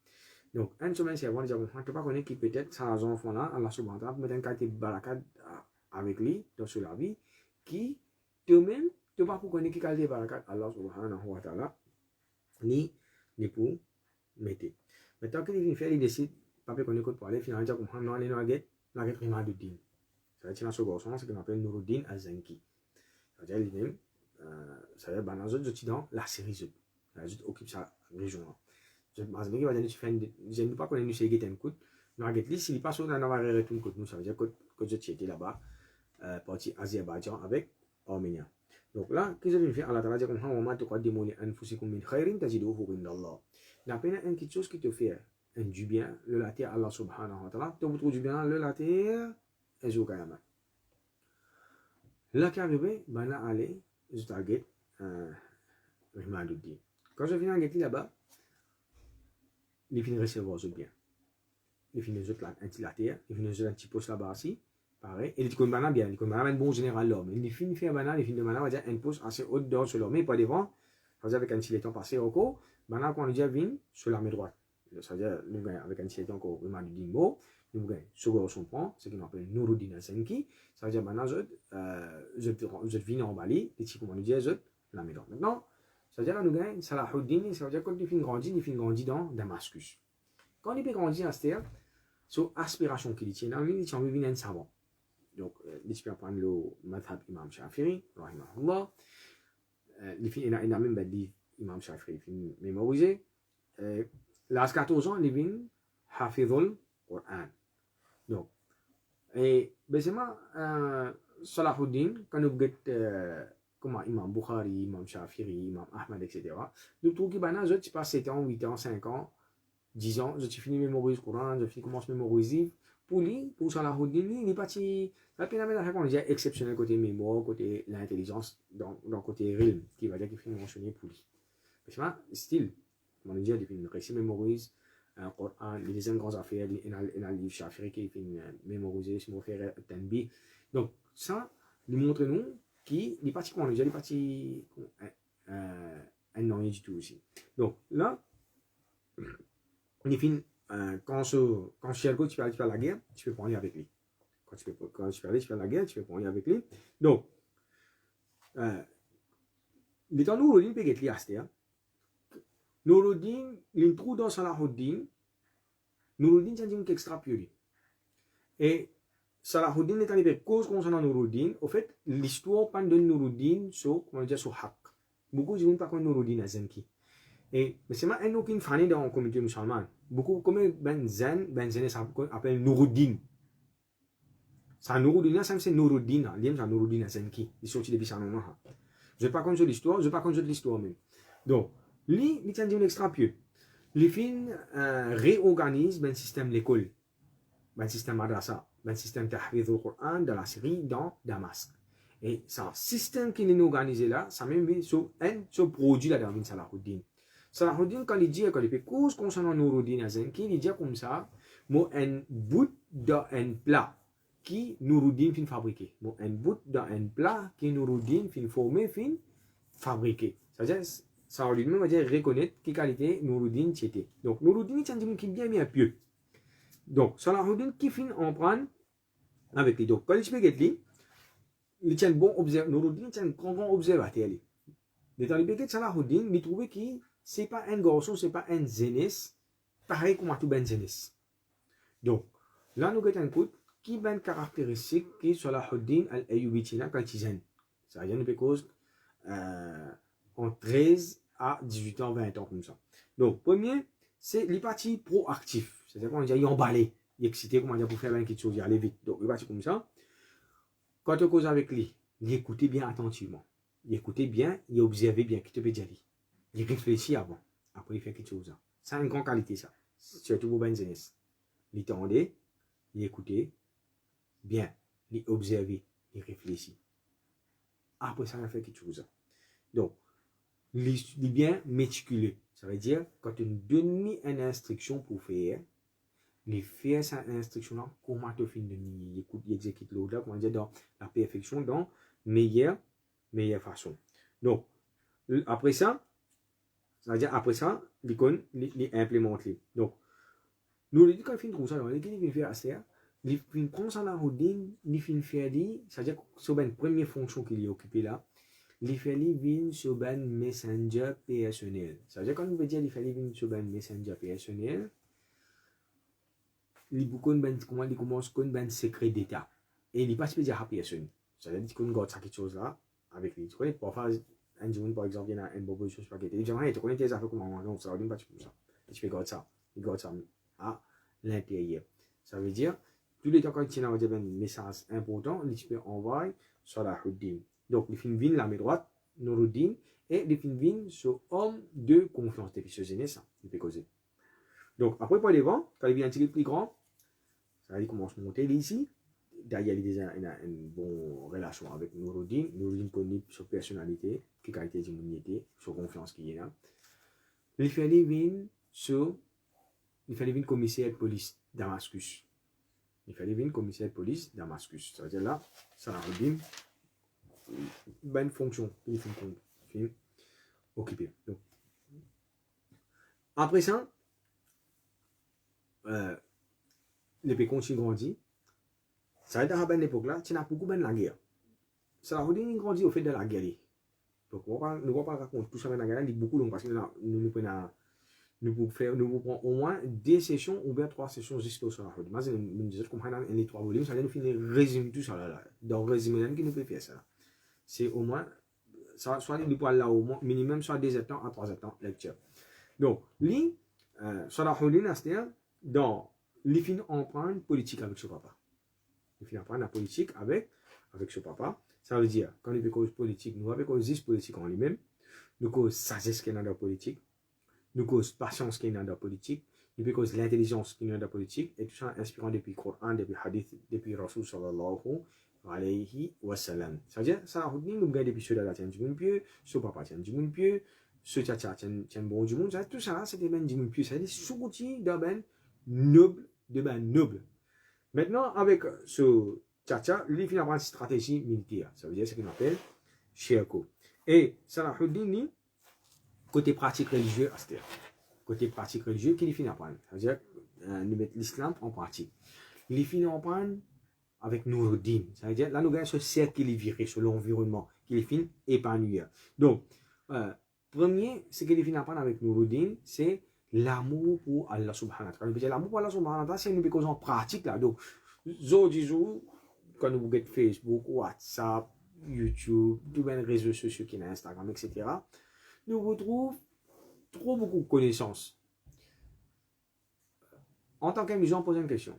donc un semaine c'est avant de dire on ne peut pas connaître qui peut-être ça les enfants là Allah subhanahu wa ta'ala mettre un quartier barakad avec lui dans la vie qui toi-même tu vas pour connaître qui qualité barakat Allah subhanahu wa ta'ala ni pour mettre Maintenant qu'il vient faire, il décide, papa qu'on écoute pour aller, finalement, il dit, non, allez, nous avons Rimaduddin. Ça veut dire, ce garçon, c'est qu'on appelle Nuruddin Azanki. Ça veut dire, lui-même, ça veut dire, dans les autres dans la série Z. La Z occupe sa région. Je pense que il va dire, je ne sais pas qu'on est nous, c'est Géten Kout. Nous avons dit, s'il passe dans la marée, nous, ça veut dire que je suis là-bas, parti Azerbaïdjan avec Arménie. Donc là, qu'est-ce que je fais? Allah Ta'ala dit, comme ça, on m'a dit, quoi, démolir, anfusikum min khairin, tajiduhu indallah. La peine est quelque chose qui te fait du bien, le laté à Allah subhanahu wa ta'ala, tu trouves du bien, le laté est au Kayama. Là, qui arrive, ben là, allez, je target, Rimaduddin. Quand je viens à Getty là-bas, il finit de recevoir ce bien. Il finit de un petit laté, il finit de un petit poste là-bas aussi, pareil, et il dit qu'on banane bien, il dit qu'on banane un bon général l'homme. Il finit de faire banane, il finit de banane, on va dire un poste assez haut dehors sur l'homme, mais pas devant, avec un petit laiton passé au cours, banane qu'on dit vient sur la main droite. Ça veut dire, nous gagnons avec un petit laiton qu'on Rimaduddin mot, nous gagnons sur son point, ce qu'on appelle Nuruddin Azanki, ça veut dire maintenant, je viens en Bali, et si comment nous dit, je la main droite. Maintenant, ça veut dire, nous gagnons Salahuddin, ça veut dire, quand il finit grandi dans Damascus. Quand il grandit à cette terre, c'est aspiration qu'il tient. Là, il tient un savant. Donc, il peut prendre le madhab Imam Shafi'i, rahimahullah. Il a même dit Imam Shafi'i, il a mémorisé. Là, à 14 ans, il vient Hafidhul Qur'an. Donc, et basiquement, Salahuddin, quand nous regardons comme Imam Bukhari, Imam Shafi'i, Imam Ahmad, etc., nous trouvons qu'il y a des gens 7 ans, 8 ans, 5 ans, 10 ans, je finis de mémoriser le Coran, je commence à mémoriser. Pour lui, pour Salahuddin, il est parti. La peine à qu'on dire exceptionnel côté mémoire, côté l'intelligence, dans le côté réel, qui va dire qu'il finit mentionner pour lui. Parce que, style, on va dire, il finit de mémoriser un Coran, les deuxièmes grandes affaires, il a le livre Shafi'i qui finit mémoriser, si on fait un tanbi. Donc, ça, il montre nous qu'il est parti, comment on dit, il est parti un non du tout aussi. Donc, là, quand chez Algo, tu peux aller faire la guerre, tu peux prendre avec lui. Quand tu peux aller faire la guerre, tu peux prendre avec lui. Donc, les temps Nouruddin peut être lié à ça. Nouruddin, il trouve dans Salahuddin, Nouruddin, c'est un extra pur. Et Salahuddin est arrivé cause concernant Nouruddin. Au fait, l'histoire parle de Nouruddin sur, comment dire, sur Haq. Beaucoup de gens ne parlent pas de Nouruddin Azanki. Et c'est pas un aucun fan dans la communauté musulmane. Beaucoup comme Ben Zen s'appelle Nouruddin. Ça Nouruddin, ça c'est Nouruddin. L'île c'est Nouruddin Azanki. Il sorti depuis ça non. Je ne vais pas connaître l'histoire, je ne vais pas connaître l'histoire même. Donc, lui, il tient un extra pieux. Les films réorganisent le système de l'école, le système madrasa, le système tahfidh al-Qur'an dans la Syrie, dans Damas. Et c'est un système qui est organisé là, ça même sur un produit là dans Salahuddin. Salahuddin, quand il dit, quand il fait cause concernant Nouruddin Azanki, il dit comme ça, moi, un bout d'un plat qui Nouruddin fin fabriqué. Moi, un bout d'un plat qui Nouruddin fin formé, fin fabriqué. C'est-à-dire, ça lui-même va dire reconnaître quelle qualité Nouruddin c'était. Donc, Nouruddin, c'est un homme qui est bien pieux. Donc, Salahuddin qui fin en prendre avec lui. Donc, quand il explique lui, il tient bon observateur. Nouruddin tient un grand observateur. Dans le béquet de Salahuddin, il trouvait que ce n'est pas un garçon, ce n'est pas un zénis, pareil comme tout ben zénis. Donc, là, nous avons un coup qui est une caractéristique qui est Salahuddin al-Ayyubitina quand il est. Ça vient de cause en 13 à 18 ans, 20 ans comme ça. Donc, premier, c'est les parties proactifs. C'est-à-dire qu'on dit, il est emballé, il est excité, comment dire, pour faire quelque chose, il aller vite. Donc, il est parti comme ça. Quand on cause avec lui, il écoutait bien attentivement. Il écoutait bien, il observait bien, qui te peut dire. Il réfléchit avant. Après, il fait quelque chose. C'est une grande qualité, ça. Surtout pour Benzenes. Il tendait, il écoutait bien, il observait, il réfléchit. Après ça, il fait quelque chose. Donc, il est bien méticuleux. Ça veut dire, quand on donne une instruction pour faire, il fait cette instruction-là, comment tu finis, il écoute, il exécute l'autre, comment dire, dans la perfection, dans meilleure façon. Donc, après ça, ça veut dire, après ça, il implémente. Donc, nous, les quand il finit ça, il finit faire ça, il prend ça là, il finit faire, c'est-à-dire, c'est une première fonction qu'il est occupé là, il fait vient sur un messenger personnel. Ça veut dire, quand on veut dire, il fait vient sur un messenger personnel, il commence comme un secret d'État. Et il n'est pas spécial à personne. Ça veut dire qu'on garde ça quelque chose là avec lui. Tu connais, parfois, un jour, par exemple, il y a une proposition spaghetti. Il dit, hey, tu connais tes affaires comment on mange, ça va dire pas comme ça. Et tu fais garde ça. Il garde ça à l'intérieur. Ça veut dire, tous les temps quand il y a un message important, il peut envoyer sur la Salahuddin. Donc, il fait une la main droite, Nuruddin, et il fait une sur homme de confiance. Depuis ce génie, ça, il peut causer. Donc, après, pour les vents, quand il vient un petit peu plus grand, ça veut dire qu'il commence à monter ici. D'ailleurs, il a une bonne relation avec Nuruddin. Nuruddin connaît sa personnalité, qui qualité d'immunité, sa confiance qu'il y a. Il fait venir commissaire de police Damascus. Il fait venir commissaire de police Damascus. Ça veut dire là, Salahuddin, bonne fonction, il fait occuper. Donc, après ça, les pays continuent de grandir. Ça veut dire qu'à l'époque là, tu n'as beaucoup de la guerre. Salahuddin grandit au fait de la guerre. Donc, on ne va pas raconter tout ça dans la guerre, il y a beaucoup de parce que nous pouvons au moins 2 sessions ou bien 3 sessions jusqu'au Salahuddin. Mais nous comprenons les 3 volumes, ça veut dire nous finissons résumer tout ça là. Dans le résumé, qui nous peut faire ça. C'est au moins, soit nous pouvons là au moins, minimum, soit 2 temps à 3 temps lecture. Donc, lui, Salahuddin, c'est-à-dire, dans les fins emprunts politique avec son papa. Il finit apprendre la politique avec son papa. Ça veut dire, quand il fait cause politique, nous avons cause politique en lui-même, nous cause sagesse qui est dans la politique, nous cause patience qui est dans la politique, nous avons cause l'intelligence qui est dans la politique, et tout ça inspirant depuis le Coran, depuis le Hadith, depuis Rasul sallallahu alayhi wa sallam. Ça veut dire, Salahuddin nous regarde depuis ceux-là tiennent du monde pieux, son papa tient du monde pieux, ce tcha tient bon du monde, tout ça, c'était ben du monde pieux. Ça veut dire, sous-outil d'un ben noble. Maintenant, avec ce tcha, lui, il a une stratégie militaire. Ça veut dire ce qu'on appelle Sherko. Et Salahuddin, côté pratique religieux, côté pratique religieux, qu'il finit à prendre. Ça veut dire, nous mettons l'islam en pratique. Il finit à prendre avec Nuruddin. Ça veut dire, là, nous avons ce cercle qui est viré sur l'environnement, qui finit épanouir. Donc, premier, ce qu'il finit à prendre avec Nuruddin, c'est l'amour pour Allah subhanahu wa ta'ala. L'amour pour Allah subhanahu wa ta'ala, c'est une chose en pratique là. Donc, quand vous regardez Facebook, WhatsApp, YouTube, tous les réseaux sociaux qui sont Instagram, etc., nous retrouvons trop beaucoup de connaissances. En tant qu'amusant, on pose une question.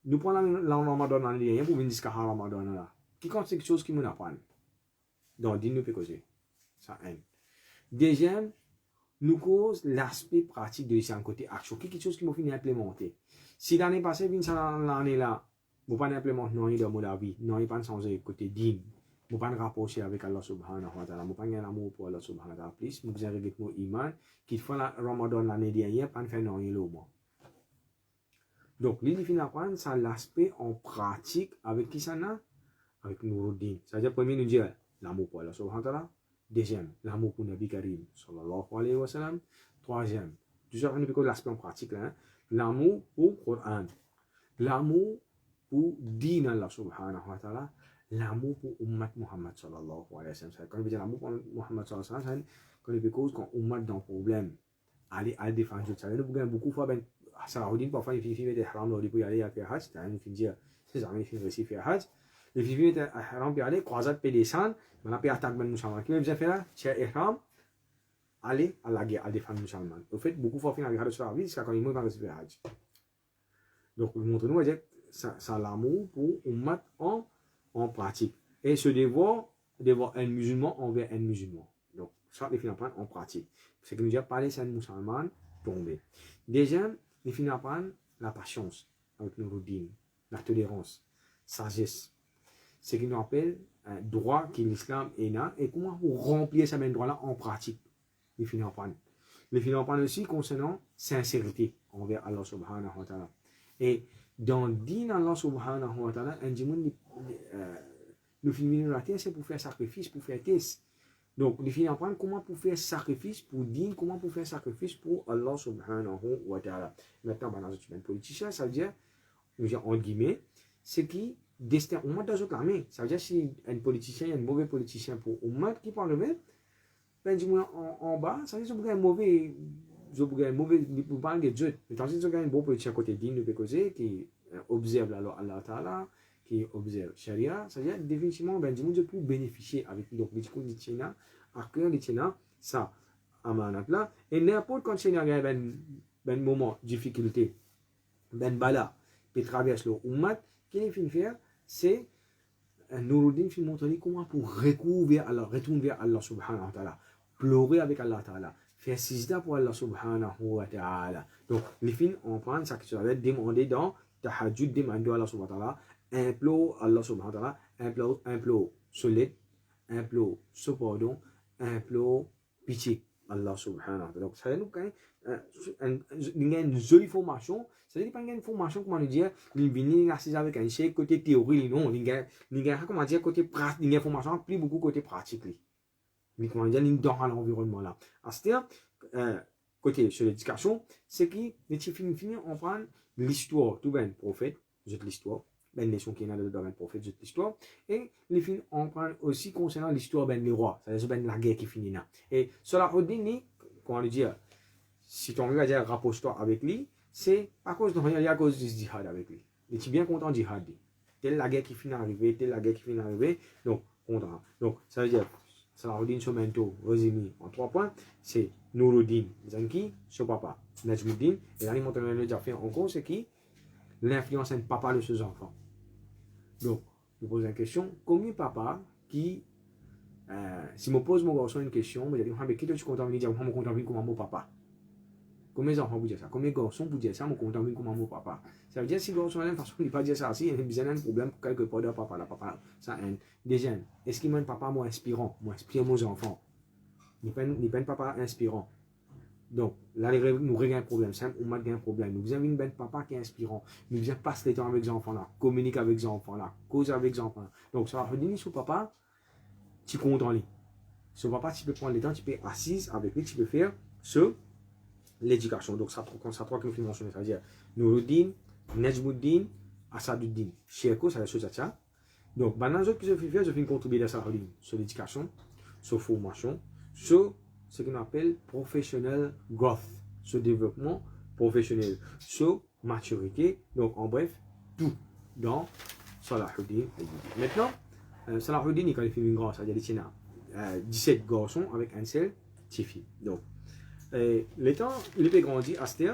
Nous prenons la Ramadan dans l'année pour venir jusqu'à Ramadan là. Qui compte quelque chose qui nous apprend? Donc, dis-nous peut causer. Ça aide. Deuxième, nous cause l'aspect pratique de l'islam côté action. Quelque chose qui m'a fini implémenter. Si l'année passée, l'année là, vous pas implémenter non dans mon vie, non il pas changer côté din, vous pas rapprocher avec Allah subhanahu wa ta'ala, vous pas un amour pour Allah subhanahu wa ta'ala, plus vous avez avec mon iman, qu'il faut la Ramadan l'année dernière, pas faire non il au moins. Donc, l'idée finale apprendre, c'est l'aspect en pratique avec qui ça n'a? Avec Nuruddin. C'est-à-dire, premier, nous dire l'amour pour Allah subhanahu wa ta'ala. Deuxième, l'amour pour Nabi Karim sallallahu alayhi wa sallam. Troisième, toujours l'aspect en pratique là, l'amour pour le Coran. L'amour pour Din Allah subhanahu wa ta'ala. L'amour pour Ummat Muhammad sallallahu alayhi wa sallam. Quand on dit l'amour pour Muhammad sallallahu alayhi wa sallam, quand on dit cause, quand Ummat dans le problème, allez défendre. Ça veut dire beaucoup de fois, Salahuddin, parfois, il finit de haram, il peut y aller à faire Hajj, il finit dire, ses amis finissent aussi faire Hajj. Il finit de haram, puis aller, croisade, puis descendre, maintenant, puis attaque les musulmans. Qu'est-ce qu'il fait là? Tiens, ihram, aller à la guerre, à défendre les musulmans. Au fait, beaucoup de fois, il finit de sur la vie, jusqu'à quand il va faire Hajj. Donc, montre-nous, on va dire, ça l'amour pour Ummat en pratique. Et se devoir un musulman envers un musulman. Donc, ça, il finit en pratique. C'est que nous disons, parler, c'est un musulman tombé. Deuxième, il finit apprendre la patience avec Nuruddin, la tolérance, sagesse. Ce qu'il nous appelle un droit que l'islam est là et comment vous remplir ce même droit-là en pratique. Il finit apprendre. Il finit apprendre aussi concernant sincérité envers Allah subhanahu wa ta'ala. Et dans le din Allah subhanahu wa ta'ala, un dimanche, nous finissons la terre, c'est pour faire sacrifice, pour faire test. Donc, il finit apprendre comment pour faire sacrifice pour din, comment pour faire sacrifice pour Allah subhanahu wa ta'ala. Maintenant, dans le politicien, ça veut dire, entre guillemets, c'est qui destin Ummat dans une armée. Ça veut dire si un politicien, un mauvais politicien pour Ummat qui peut enlever, ben du moins en bas, ça veut dire qu'il y a un mauvais je peux gagner mauvais, pour parler de Dieu. Mais tandis que je gagne un bon politicien côté digne, nous peut causer, qui observe la loi Allah Ta'ala, qui observe Sharia, c'est-à-dire définitivement, ben, du monde pour bénéficier avec lui. Donc, les discours de Tchina, à cœur de Tchina, ça, amanat là, et n'importe quand Tchina gagne ben moment difficulté, ben bala, qui traverse le ummat, qu'il finit faire, c'est Nouruddin fait montrer comment pour recouvrir Allah, retourner vers Allah subhanahu wa ta'ala, pleurer avec Allah ta'ala, faire sijda pour Allah subhanahu wa ta'ala. Donc, les films, on prend ça que tu avais demandé dans Tahajjud, demander à Allah subhanahu wa ta'ala, implore Allah subhanahu wa ta'ala, implore solide, implore ce pardon, implore pitié Allah subhanahu wa ta'ala. Donc, ça nous une jolie formation. C'est-à-dire pas une formation, comment nous dire, il vient assise avec un chèque côté théorie, non, il y a comment dire, côté pratique, il y a formation, plus beaucoup côté pratique. Mais comment dire, il dans l'environnement là. C'est-à-dire, côté sur l'éducation, c'est qui, les filles finissent, on prend l'histoire, tout ben prophète, jette l'histoire, ben leçon qui est dans le domaine prophète, jette l'histoire, et les filles, on prend aussi concernant l'histoire ben les rois, c'est-à-dire ben la guerre qui finit là. Et cela redit, comment le dire, si tu veux dire rapproche-toi avec lui, c'est à cause à cause du djihad avec lui. Il est bien content du djihad. Telle la guerre qui finit d'arriver, telle la guerre qui finit d'arriver, donc content. Donc ça veut dire, Salahuddin Somento, résumé en 3 points, c'est Nouruddin Zanki, son papa, Najmuddin, et l'alimentation que j'ai fait encore, c'est qui l'influence d'un papa de ses enfants. Donc, je pose la question, combien de papas qui, si je me pose mon garçon une question, je dis, mais qui tu content de dire, je suis content de dire comment mon papa? Combien d'enfants vous dire ça? Combien de garçons vous dire ça? Je suis content de dire comment mon papa? Ça veut dire si le garçon a façon il pas dire ça, si il y a un problème quelque part de papa, la papa, ça un déjà, est-ce qu'il m'a un papa moi inspirant, moi inspire mes enfants? Il pas un papa inspirant. Donc, là, nous avons un problème, on a un problème. Nous avons un papa qui est inspirant. Nous avons passer le temps avec les enfants là, communiquer avec les enfants là, cause avec les enfants là. Donc, ça va dire, sur papa, tu comptes en lui. Sur papa, tu peux prendre le temps, tu peux assise avec lui, tu peux faire l'éducation. Donc, ça trois que nous finissons mentionner, c'est-à-dire Nouruddin, Najmuddin, Asaduddin. Cherko, c'est la chose à ça. Donc, maintenant, ce que je fais faire, je fais contribuer à ça sur l'éducation, sur la formation, sur ce qu'on appelle professional growth, ce développement professionnel, sur maturité, donc en bref, tout dans Salahuddin. Maintenant, Salahuddin est qualifié une grâce, c'est-à-dire qu'il y a 17 garçons avec un seul petit fille. Donc, le temps, il est grandi à cette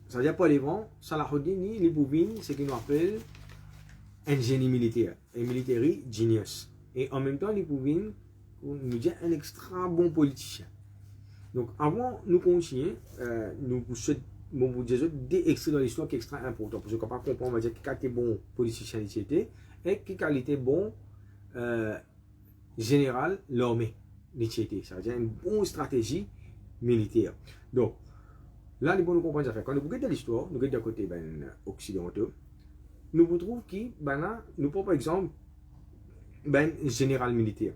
c'est-à-dire pour les vents, Salahuddin, il est bouvine, ce qu'on appelle un génie militaire, un military genius. Et en même temps, il pouvait nous dire un extra bon politicien. Donc, avant nous continuer, nous vous dire des extraits dans l'histoire qui est extra important. Parce qu'on ne peut pas comprendre, on va dire, qui était bon politicien était et qui était bon général l'armée était. Ça veut dire une bonne stratégie militaire. Donc, là, les bons nous comprendre ça. Quand nous regardons l'histoire, nous regardons du côté occidental, nous vous trouvons qui, nous prenons par exemple, général militaire.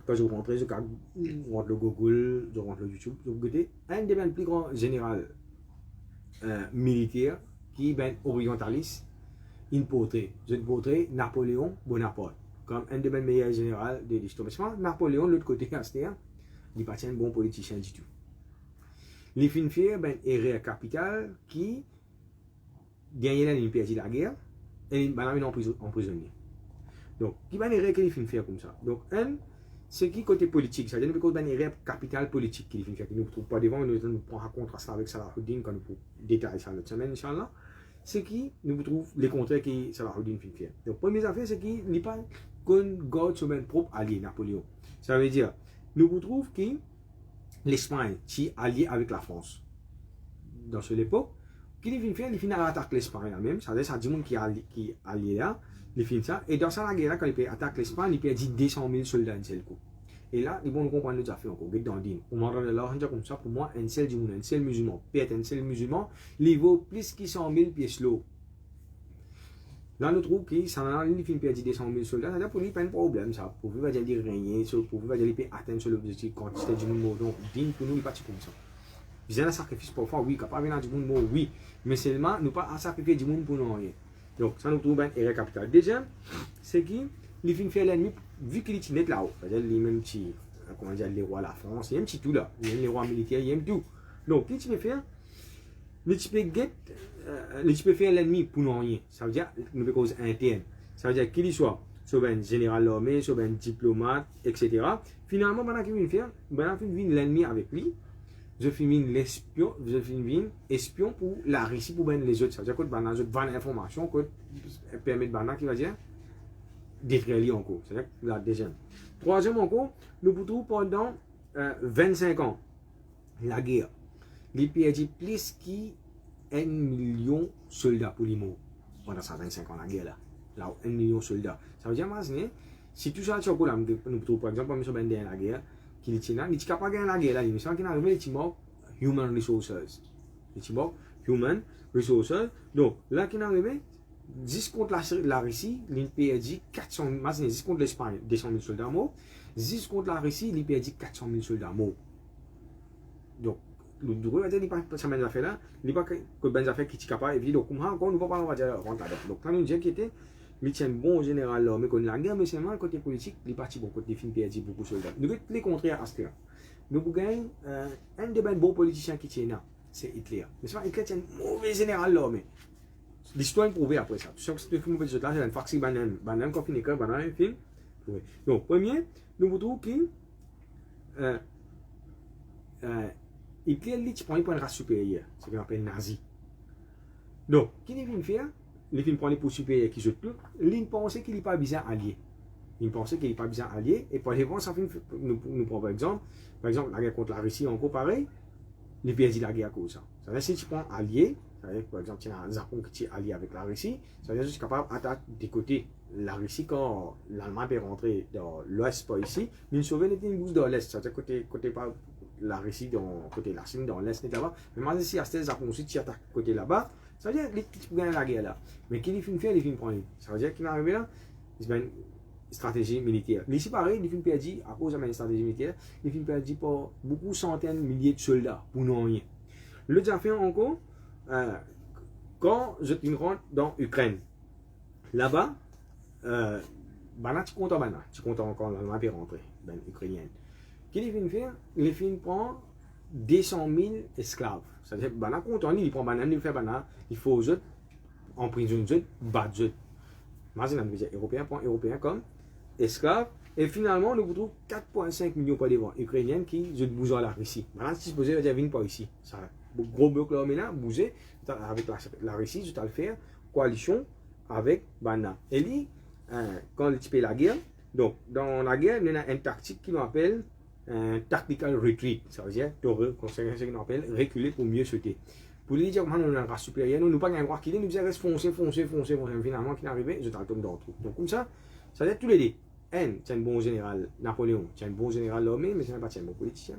Quand je rentre, je rentre le Google, je rentre le YouTube, je regarde un des plus grands général militaire qui est orientaliste, une portrait. Je portrait Napoléon Bonaparte, comme un des meilleurs généraux de l'histoire. Mais Napoléon, de l'autre côté, il n'est pas un bon politicien du tout. Les fins faire erreur capitale qui gagne la perdu la guerre et il est emprisonné. Donc, qui va erreur qu'il fait faire comme ça. Donc, c'est qui côté politique, c'est-à-dire qu'il y a une erreur capitale politique qu'il fait faire. Nous ne trouvons pas devant, nous prenons contre ça avec Salahuddin quand nous détaillons ça l'autre semaine, Inch'Allah. C'est qui nous trouvons les contraires que Salahuddin fait faire. Donc, première affaire, c'est qu'il n'est pas qu'un garde sur son propre allié, Napoléon. Ça veut dire, nous trouvons que l'Espagne qui est alliée avec la France. Dans cette époque, qu'il vient faire, il finit à attaquer l'Espagne même. Ça veut dire, ça dit qui est allié là. Il finit ça. Et dans la guerre, quand il attaque l'Espagne, il perd 200 000 soldats un seul coup. Et là, ils vont comprendre les affaires encore. Dans le din. On m'a donné l'argent comme ça, pour moi, un seul musulman, perd un seul musulman, il vaut plus que 100 000 pièces l'eau. Là, nous trouvons que ça n'a rien de perdre 200 000 soldats. C'est-à-dire pour lui, pas de problème. Ça. Pour lui, il va dire régner, pour lui, il va atteindre sur l'objectif quand c'était du monde. Donc, din, pour nous, il n'est pas comme ça. Il y a un sacrifice parfois, oui, capable de du monde, oui. Mais seulement, nous pas à sacrifier du monde pour nous rien. Donc, ça nous trouve une erreur capitale. Deuxième, c'est qu'il fait l'ennemi, vu qu'il est net là-haut, c'est-à-dire lui-même qui comment dire, les rois de la France, il y a un petit tout là, il y a les rois militaires, il y a un tout. Donc, qu'est-ce que tu peux faire? Tu peux faire l'ennemi pour nous rien. Ça veut dire, nous faisons cause interne. Ça veut dire qu'il soit un général armé, un diplomate, etc. Finalement, maintenant qu'il vient faire, l'ennemi avec lui. Je finis l'espion, je finis espion pour la Russie, pour les autres. Ça veut dire que les autres vendent l'information qui permet de qui va dire détruire lui encore. C'est-à-dire la deuxième. Troisième encore, nous pouvons pendant 25 ans, la guerre, les perdu plus qu'un million de soldats pour les morts. Pendant ça 25 ans, la guerre là. Là, 1 million de soldats. Ça veut dire, si tout ça, nous pouvons par exemple, nous sommes dans la guerre, qui est là, il est capable de gagner la guerre là, il est arrivé, il est human resources. Il est human resources. Donc, là, qui est arrivé, 10 contre la Russie, il perdu 400 000, 10 contre l'Espagne, 200 000 soldats morts. 10 contre la Russie, il perdu 400 000 soldats morts. Donc, le droit, il n'est pas ça même affaire là, il n'est pas que ben affaire qui est capable, et puis donc, encore, nous ne pouvons pas, on va dire, rentrer là. Donc, quand nous disons qu'il était, il tient bon général là, mais quand la guerre, mais seulement côté politique, il est parti bon côté film perdu beaucoup de soldats. Nous avons les contraires à ce là. Nous avons un des bons politiciens qui tient là, c'est Hitler. Mais c'est pas Hitler, c'est un mauvais général là, mais l'histoire est prouvée après ça. Tu sais que c'est un film là, c'est un faxi banane, quand il écrit banane, un film. Donc, premier, nous avons que Hitler, il prend une race supérieure, ce qu'on appelle nazi. Donc, qu'est-ce qu'il vient faire? Il vient prendre les pour supérieurs qui se trouvent, il pense qu'il n'est pas bien allié. Il pense qu'il n'est pas bien allié, et pour les voir, ça fait nous prend par exemple, la guerre contre la Russie, encore pareil, il perd la guerre à cause de ça. Ça veut dire si tu prends allié, ça veut dire par exemple, tu as un Japon qui est allié avec la Russie, ça veut dire que tu es capable d'attaquer des côtés la Russie quand l'Allemagne est rentrée dans l'Ouest, pas ici, mais une sauver une bouse dans l'Est, ça veut dire côté pas la Russie, côté la Chine, dans l'Est, là-bas, mais maintenant si il y a Japon aussi, tu attaques côté là-bas, ça veut dire que tu peux gagner la guerre là. Mais qu'il finit faire, il finit prendre. Ça veut dire qu'il est arrivé là, c'est une stratégie militaire. Mais ici, pareil, il finit perdu à cause de la stratégie militaire, il finit perdu pour beaucoup centaines, milliers de soldats pour non rien. Le affaire encore, quand je rentre dans l'Ukraine, là-bas, tu comptes encore l'Allemagne est rentrée, ukrainienne. Qu'est-ce qu'il finit faire? Il finit prendre 200 000 esclaves. C'est-à-dire, il prend banane, il fait banane, il faut eux emprisonner eux, battre eux. Maintenant, les Européens prennent Européens comme esclaves. Et finalement, nous retrouvons 4,5 millions de devant ukrainiens qui bougent à la Russie. Maintenant, si vous avez venir par ici, ça gros bloc là, maintenant, bouger avec la Russie, je vais faire coalition avec Bana. Et lui, quand il fait la guerre, donc dans la guerre, il y a une tactique qui appelle un tactical retreat, ça veut dire ce qu'on appelle reculer pour mieux sauter. Pour lui dire, on a un race supérieur, nous pas un roi qui nous disait foncer, finalement, qui est arrivé, je t'en tombe dans le trou. Donc, comme ça veut dire tous les deux. C'est un bon général, Napoléon, c'est un bon général armé, mais c'est pas un bon politicien.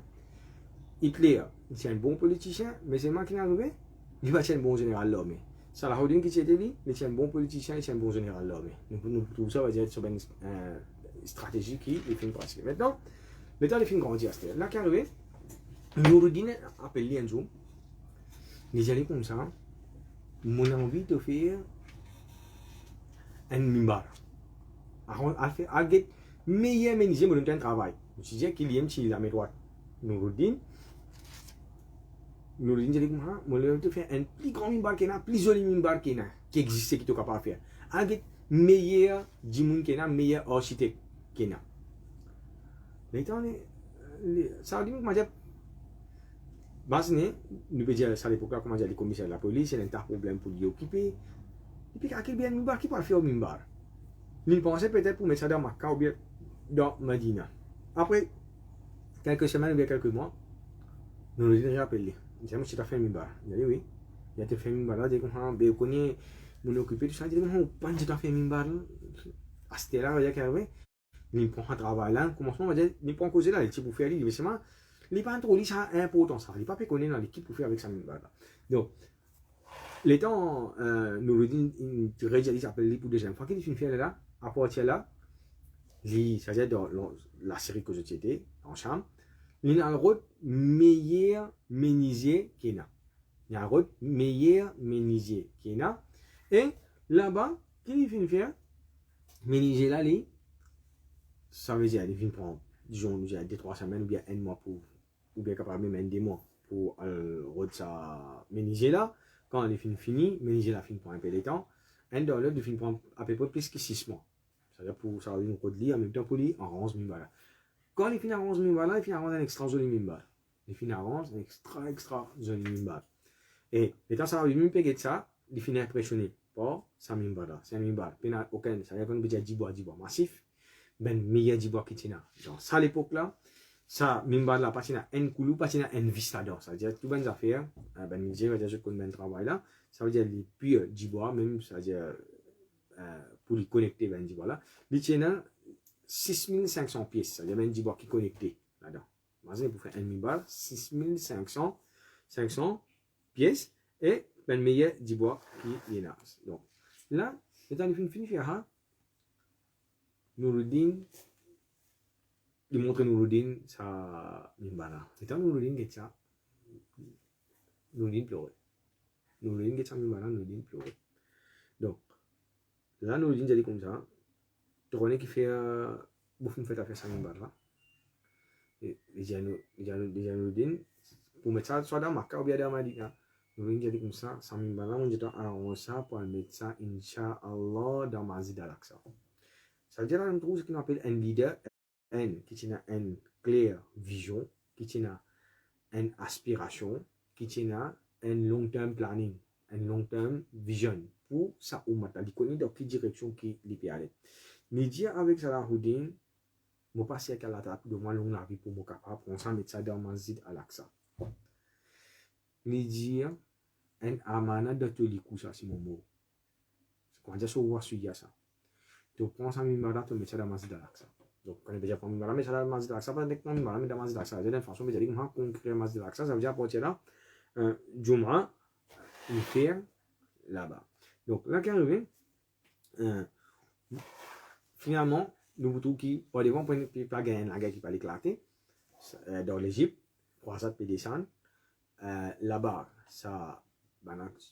Hitler, c'est un bon politicien, mais c'est moi qui est arrivé, il va être un bon général armé. Saladin qui s'était dit, c'est un bon politicien, c'est un bon général armé. Nous trouvons ça, va dire, sur une stratégie qui est fin pratiquée. Maintenant, le temps de fin grandir, c'est là qui est arrivé, Noureddin appelle lui un jour, les allez comme ça, mon envie de faire un mimbar. À faire meilleur méniser mon temps de travail. Je me suis dit qu'il y a un petit la droite. Noureddin, j'allais comme ça, mon envie de faire un plus grand mimbar qu'il y a, plus joli mimbar qu'il y a, qui existe, qui est capable de faire. Avec meilleur djimoun qu'il y a, meilleur architecte qu'il y a. Ça veut dire que nous pouvons dire ça à l'époque, comment dire, les commissaires de la police, il y a un problème pour lui occuper. Et puis, quel bien mimbar qui peut faire au mimbar? Il pensait peut-être pour mettre ça dans Makkah ou bien dans Medina. Après quelques semaines ou bien quelques mois, nous nous avons appelé. Il dit, tu as fait un mimbar. Il dit, oui. Il a fait un mimbar là, il dit, on connaît, on est occupé, tout ça. Il dit, on pense que tu as fait un mimbar là. À ce là, il y a qu'à il prend un travail là, commencement, on va dire, il prend cause là, il dit, pour faire, il dit, mais il n'est pas trop ça important ça, il n'est pas connu dans l'équipe pour faire avec ça mimbar là. Donc, les temps, nous le disons, il réalise appelle pour deuxième fois qu'il finit faire là, à partir de là, c'est-à-dire dans la série que j'étais en chambre, il y a un rôle meilleur menuisier qu'il y a. Il y a un rôle meilleur menuisier qu'il y a. Et là-bas, qu'il finit faire, menuisier là, ça veut dire, il finit prendre disons, nous avons 2-3 semaines ou bien un mois pour, ou bien capable même des mois pour ça méniger là. Quand les films finis, méniger la film pour un peu de temps. Un dollar de film pour à peu près plus que 6 mois. C'est-à-dire pour ça, nous code en même temps pour lui en 11 000 balles. Quand les films à 11 000 balles, les films à un extra joli 1000 balles. Les films à 11, extra joli 1000 balles. Et étant ça, il me paye ça, il finit impressionné par 100 000 balles. 5 000 balles. Puis, aucun, ça veut dire qu'on peut dire 10 bois massif. Ben, meilleur 10 bois qui tient. Genre, ça, à l'époque là, ça, 1000 balles là, pas un coulou, pas un vistador. Ça veut dire, tout bonnes affaires, ben, il dit, je connais le travail là. Ça veut dire, les purs 10 bois, même, ça veut dire, pour les connecter, ben, 10 bois là. Il tient 6500 pièces. Ça veut dire, ben, 10 bois qui connectés là-dedans. Imagine, pour faire 1000 balles, 6500 pièces. Et ben meilleur 10 bois qui est là. Donc là, étant donné fini faire Nouruddin, il montre Nouruddin ça mimbara. Étant Nouruddin get ça, Nouruddin pleure. Nouruddin get ça mimbara, Nouruddin pleure. Donc là Nouruddin dit comme ça, tu connais qui fait beaucoup de fait à faire ça mimbara. Et déjà Nouruddin pour mettre ça soit dans Makkah ou bien dans Madinah. Nous allons dire comme ça, 100 000 balles, on dit arranger ça pour mettre ça, Inch'Allah, dans Masjid Al-Aqsa. Ça veut dire qu'on trouve ce qu'on appelle un leader, qui a une claire vision, qui a une aspiration, qui a un long term planning, un long term vision pour ça ou maintenant. Il connaît dans quelle direction qui peut aller. Mais dire avec Salahuddin, je ne sais pas si elle a de moi long la vie pour me capable, on s'en met ça dans Masjid Al-Aqsa. Dire un amana de tous les coups, ça c'est mon mot. C'est quand je vois ça. Tu prends ça, tu mets ça dans Masjid Al-Aqsa. Donc, quand on déjà prend ça dans Masjid Al-Aqsa, pas uniquement dans Masjid Al-Aqsa. C'est une façon de dire comment concret Masjid Al-Aqsa, ça veut dire apporter là, Jum'a, une faire là-bas. Donc, là, quand on revient, finalement, nous trouvons qui, au début, on peut pas gagner la guerre qui peut éclater dans l'Égypte, croisade peut descendre. Là-bas, ça,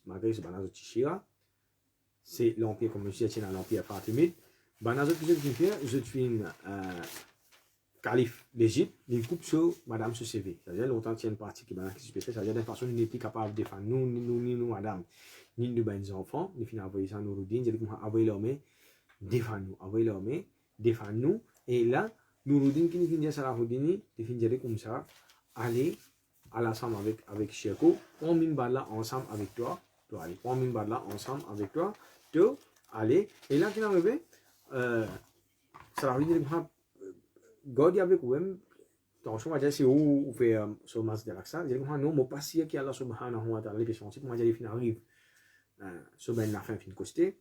malgré ce banage de Tichira, c'est l'empire, comme je disais, l'empire fatimide. Banage de Tichira, je suis calife d'Égypte, il coupe sur Madame ce CV. C'est-à-dire, longtemps, il y a une partie qui est spéciale, c'est-à-dire, d'une façon, il n'est plus capable de défendre nous, Madame, ni nos enfants, il finit à envoyer ça à Nouruddin, il dit, envoyez l'armée, défendre nous, et là, Nouruddin, qui finit à Salahuddin, il finit comme ça, aller à l'ensemble avec Cheko, prends 1000 balles là ensemble avec toi, aller, prends 1000 balles là ensemble avec toi, aller, et là, qui est arrivé, ça veut dire que God avec vous, attention, on va dire, c'est où on fait ce Masjid Al-Aqsa, il dit que non, mon passé qui Allah subhanahu wa ta'ala, les péchés, moi, j'ai fin arrive, ce ben la fin costé,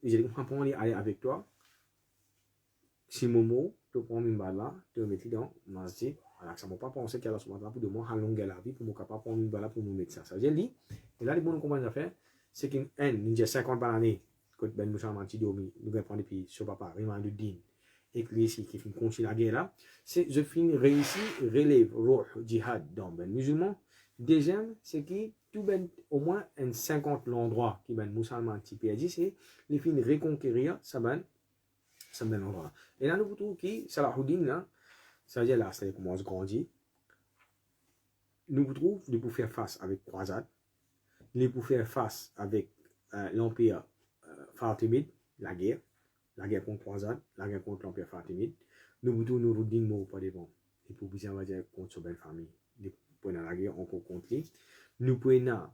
il dit que prends aller avec toi, si Momo, tu prends 1000 balles là, tu le mets dans Masjid. Alors, ça ne m'a pas pensé qu'elle a ce matin pour de moi allonger la vie pour me capable prendre une balle pour nous mettre ça. Ça veut dire, et là, les bons comment on a fait, c'est qu'un ninja 50 balles l'année, que Ben Moussa Manti Domi, nous allons prendre depuis ce papa, Riman de Din, et que ici, qui finit continuer la guerre là, c'est je finis réussi, relève, roh, djihad dans Ben musulman. Deuxième, c'est qui, tout ben, au moins un 50 l'endroit qui Ben Moussa Manti dit, c'est les fins reconquérir, ça ben l'endroit. Et là, nous trouvons qui, Salahuddin là, ça veut dire là, c'est comment on se grandit. Nous trouvons pour faire face avec croisade, pour faire face avec l'empire fatimide, la guerre contre croisade, la guerre contre l'empire fatimide. Nous trouvons nous dignes pas devant. Et pour bien on va dire contre sa belle famille. Nous pouvons la guerre encore contre lui. Nous pouvons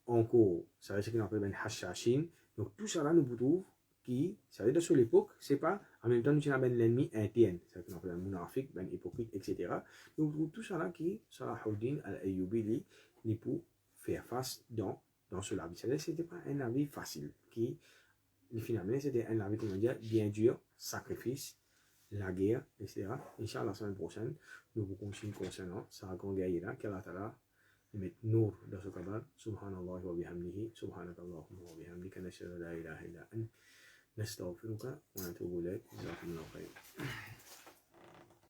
encore, ça veut dire qu'on appelle ben hashashin. Donc tout ça là, nous trouvons qui, ça veut dire sur l'époque, c'est pas, en même temps, nous avons l'ennemi interne, c'est qu'on appelle un monarchique, ben hypocrite, etc. Donc, tout ça là qui, Salahuddin al-Ayyubi, il pour faire face dans ce lavis. C'est-à-dire que ce n'était pas un lavis facile, qui, finalement, c'était un lavis, comment dire, bien dur, sacrifice, la guerre, etc. Inch'Allah, la semaine prochaine, nous vous continuons concernant sa grande guerre là, qu'Allah Ta'ala met nour dans ce cabal. Subhanallah wa bihamdihi, subhanakallahumma wa bihamdika, nashhadu an la ilaha illa anta. نستغفرك ونتوب إليك جزاكم الله خير